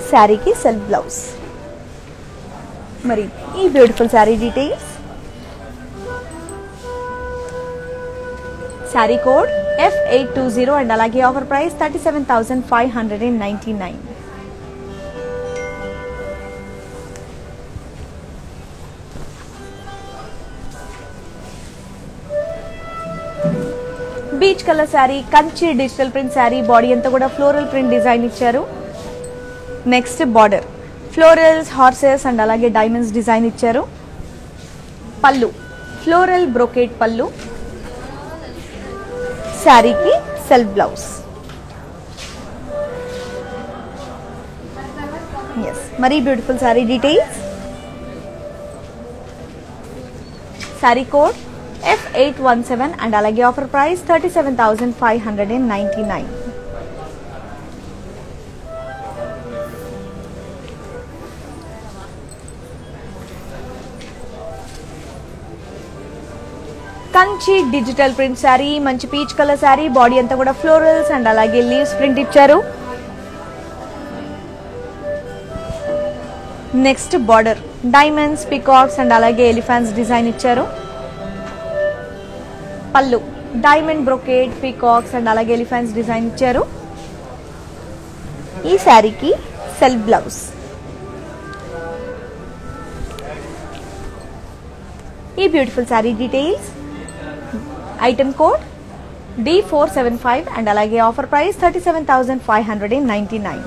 శారీకి సెల్ఫ్ బ్లౌజ్. మరి ఈ beautiful sari details. Sari code F820 and అలాగే offer price 37,599. Peach colour sari, Kanchi digital print sari. Body అంతా కూడా ఫ్లోరల్ ప్రింట్ డిజైన్ ఇచ్చారు. Next border florals, horses and అలాగే డైమండ్స్ డిజైన్ ఇచ్చారు. పళ్ళు ఫ్లోరల్ బ్రోకేట్ పళ్ళు. శారీకి సెల్ఫ్ బ్లౌజ్. ఎస్, మరీ beautiful sari details. Sari code F817 and అలాగే offer price 37,599. Kanchi digital print sari, మంచి పీచ్ కలర్ శారీ. బాడీ అంతా కూడా ఫ్లోరల్స్ అండ్ అలాగే లీవ్స్ ప్రింట్ ఇచ్చారు. Next border diamonds, peacocks and అలాగే ఎలిఫెంట్స్ డిజైన్ ఇచ్చారు. Pallu diamond brocade, peacocks and అలాగే ఎలిఫెంట్స్ డిజైన్ ఇచ్చారు. ఈ శారీకి సెల్ఫ్ బ్లౌజ్. ఈ beautiful sari details. Item code D475 and అలాగే ఆఫర్ ప్రైస్ 37,599.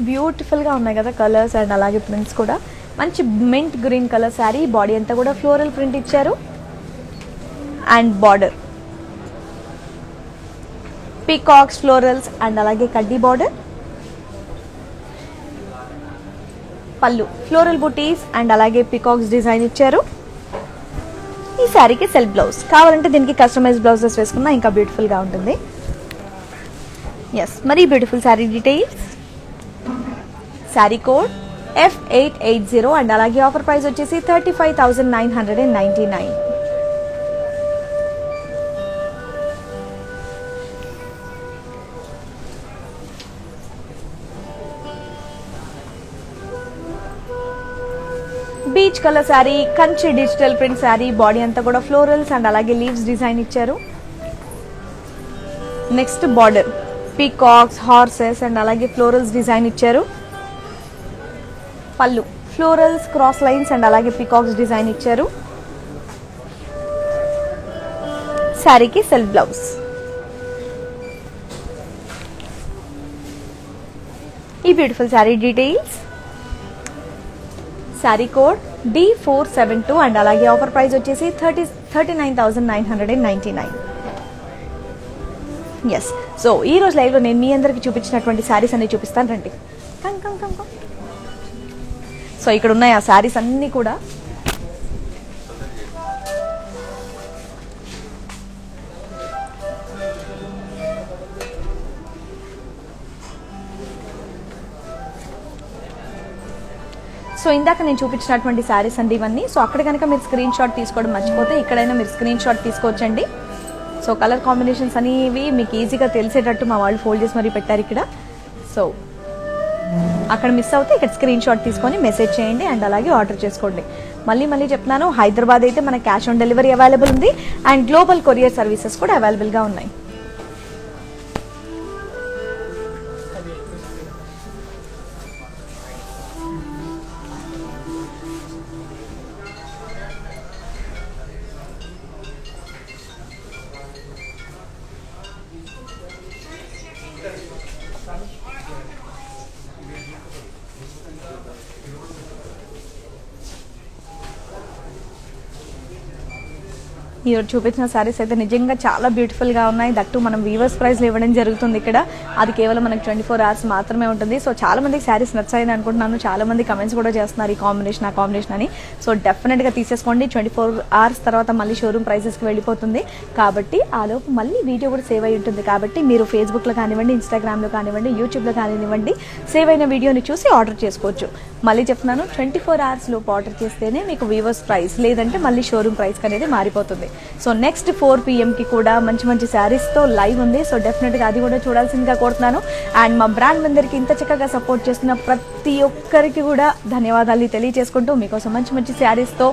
బ్యూటిఫుల్ గా ఉన్నాయి కదా కలర్స్ అండ్ అలాగే ప్రింట్స్ కూడా. మంచి mint green colour sari. Body అంతా కూడా ఫ్లోరల్ ప్రింట్ ఇచ్చారు and border peacocks, florals and అలాగే కడ్డీ బార్డర్. పళ్ళు ఫ్లోరల్ బుటీస్ అండ్ అలాగే పీకాక్స్ డిజైన్ ఇచ్చారు. ఈ శారీకి సెల్ఫ్ బ్లౌజ్. కావాలంటే దీనికి కస్టమైజ్ బ్లౌజెస్ వేసుకున్నా ఇంకా బ్యూటిఫుల్ గా ఉంటుంది. ఎస్, మరీ beautiful sari details. Sari code F880 and అలాగే ఆఫర్ ప్రైస్ వచ్చేసి 35,999. Beach colour sari, Kanchi digital print sari. Body అంతా కూడా ఫ్లోరల్స్ అండ్ అలాగే లీవ్స్ డిజైన్ ఇచ్చారు. Next border peacocks, horses and అలాగే ఫ్లోరల్స్ డిజైన్ ఇచ్చారు. పళ్ళు ఫ్లోరల్స్, క్రాస్ లైన్స్ అండ్ అలాగే పీకాక్స్ డిజైన్ ఇచ్చారు. శారీకి సెల్ఫ్ బ్లౌజ్. ఈ beautiful sari details. Sari code D472 and అలాగే ఆఫర్ ప్రైస్ వచ్చేసి 39,999. ఎస్, సో ఈ రోజు లైవ్ లో నేను మీ అందరికి చూపించినటువంటి శారీస్ అన్ని చూపిస్తాను రండి. సో ఇక్కడ ఉన్నాయి ఆ శారీస్ అన్ని కూడా. సో ఇందాక నేను చూపించినటువంటి శారీస్ అండి ఇవన్నీ. సో అక్కడ కనుక మీరు స్క్రీన్ షాట్ తీసుకోవడం మర్చిపోతే ఇక్కడైనా మీరు స్క్రీన్ షాట్ తీసుకోవచ్చండి. సో కలర్ కాంబినేషన్స్ అనేవి మీకు ఈజీగా తెలిసేటట్టు మా వాళ్ళు ఫోల్డ్ చేసి మరీ పెట్టారు ఇక్కడ. సో అక్కడ మిస్ అవుతే ఇక్కడ స్క్రీన్ షాట్ తీసుకొని మెసేజ్ చేయండి అండ్ అలాగే ఆర్డర్ చేసుకోండి. మళ్ళీ చెప్తున్నాను, హైదరాబాద్ అయితే మన క్యాష్ ఆన్ డెలివరీ అవైలబుల్ ఉంది అండ్ గ్లోబల్ కొరియర్ సర్వీసెస్ కూడా అవైలబుల్గా ఉన్నాయి. ఈరోజు చూపించిన శారీస్ అయితే నిజంగా చాలా బ్యూటిఫుల్గా ఉన్నాయి. దట్టు మనం వీవర్స్ ప్రైస్లో ఇవ్వడం జరుగుతుంది ఇక్కడ. అది కేవలం మనకి 24 hours మాత్రమే ఉంటుంది. సో చాలా మందికి శారీస్ నచ్చాయని అనుకుంటున్నాను. చాలా మంది కమెంట్స్ కూడా చేస్తున్నారు ఈ కాంబినేషన్ ఆ కాంబినేషన్ అని. సో డెఫినెట్గా తీసేసుకోండి. 24 hours తర్వాత మళ్ళీ షోరూమ్ ప్రైసెస్కి వెళ్ళిపోతుంది కాబట్టి ఆలోపు మళ్ళీ వీడియో కూడా సేవ్ అయి ఉంటుంది. కాబట్టి మీరు ఫేస్బుక్లో కానివ్వండి, ఇన్స్టాగ్రామ్లో కానివ్వండి, యూట్యూబ్లో కానివ్వండి సేవ్ అయిన వీడియోని చూసి ఆర్డర్ చేసుకోవచ్చు. మళ్ళీ చెప్తున్నాను, 24 hours లోపు ఆర్డర్ చేస్తేనే మీకు వీవర్స్ ప్రైస్, లేదంటే మళ్ళీ షోరూమ్ ప్రైస్ అనేది మారిపోతుంది. సో నెక్స్ట్ 4 PM కి కూడా మంచి శారీస్తో లైవ్ ఉంది. సో డెఫినెట్గా అది కూడా చూడాల్సిందిగా కోరుతున్నాను. అండ్ మా బ్రాండ్ అందరికి ఇంత చక్కగా సపోర్ట్ చేస్తున్న ప్రతి ఒక్కరికి కూడా ధన్యవాదాలు తెలియజేసుకుంటూ మీకోసం మంచి శారీస్తో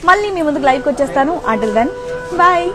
మళ్ళీ మీ ముందుకు లైవ్కి వచ్చేస్తాను. Until then bye.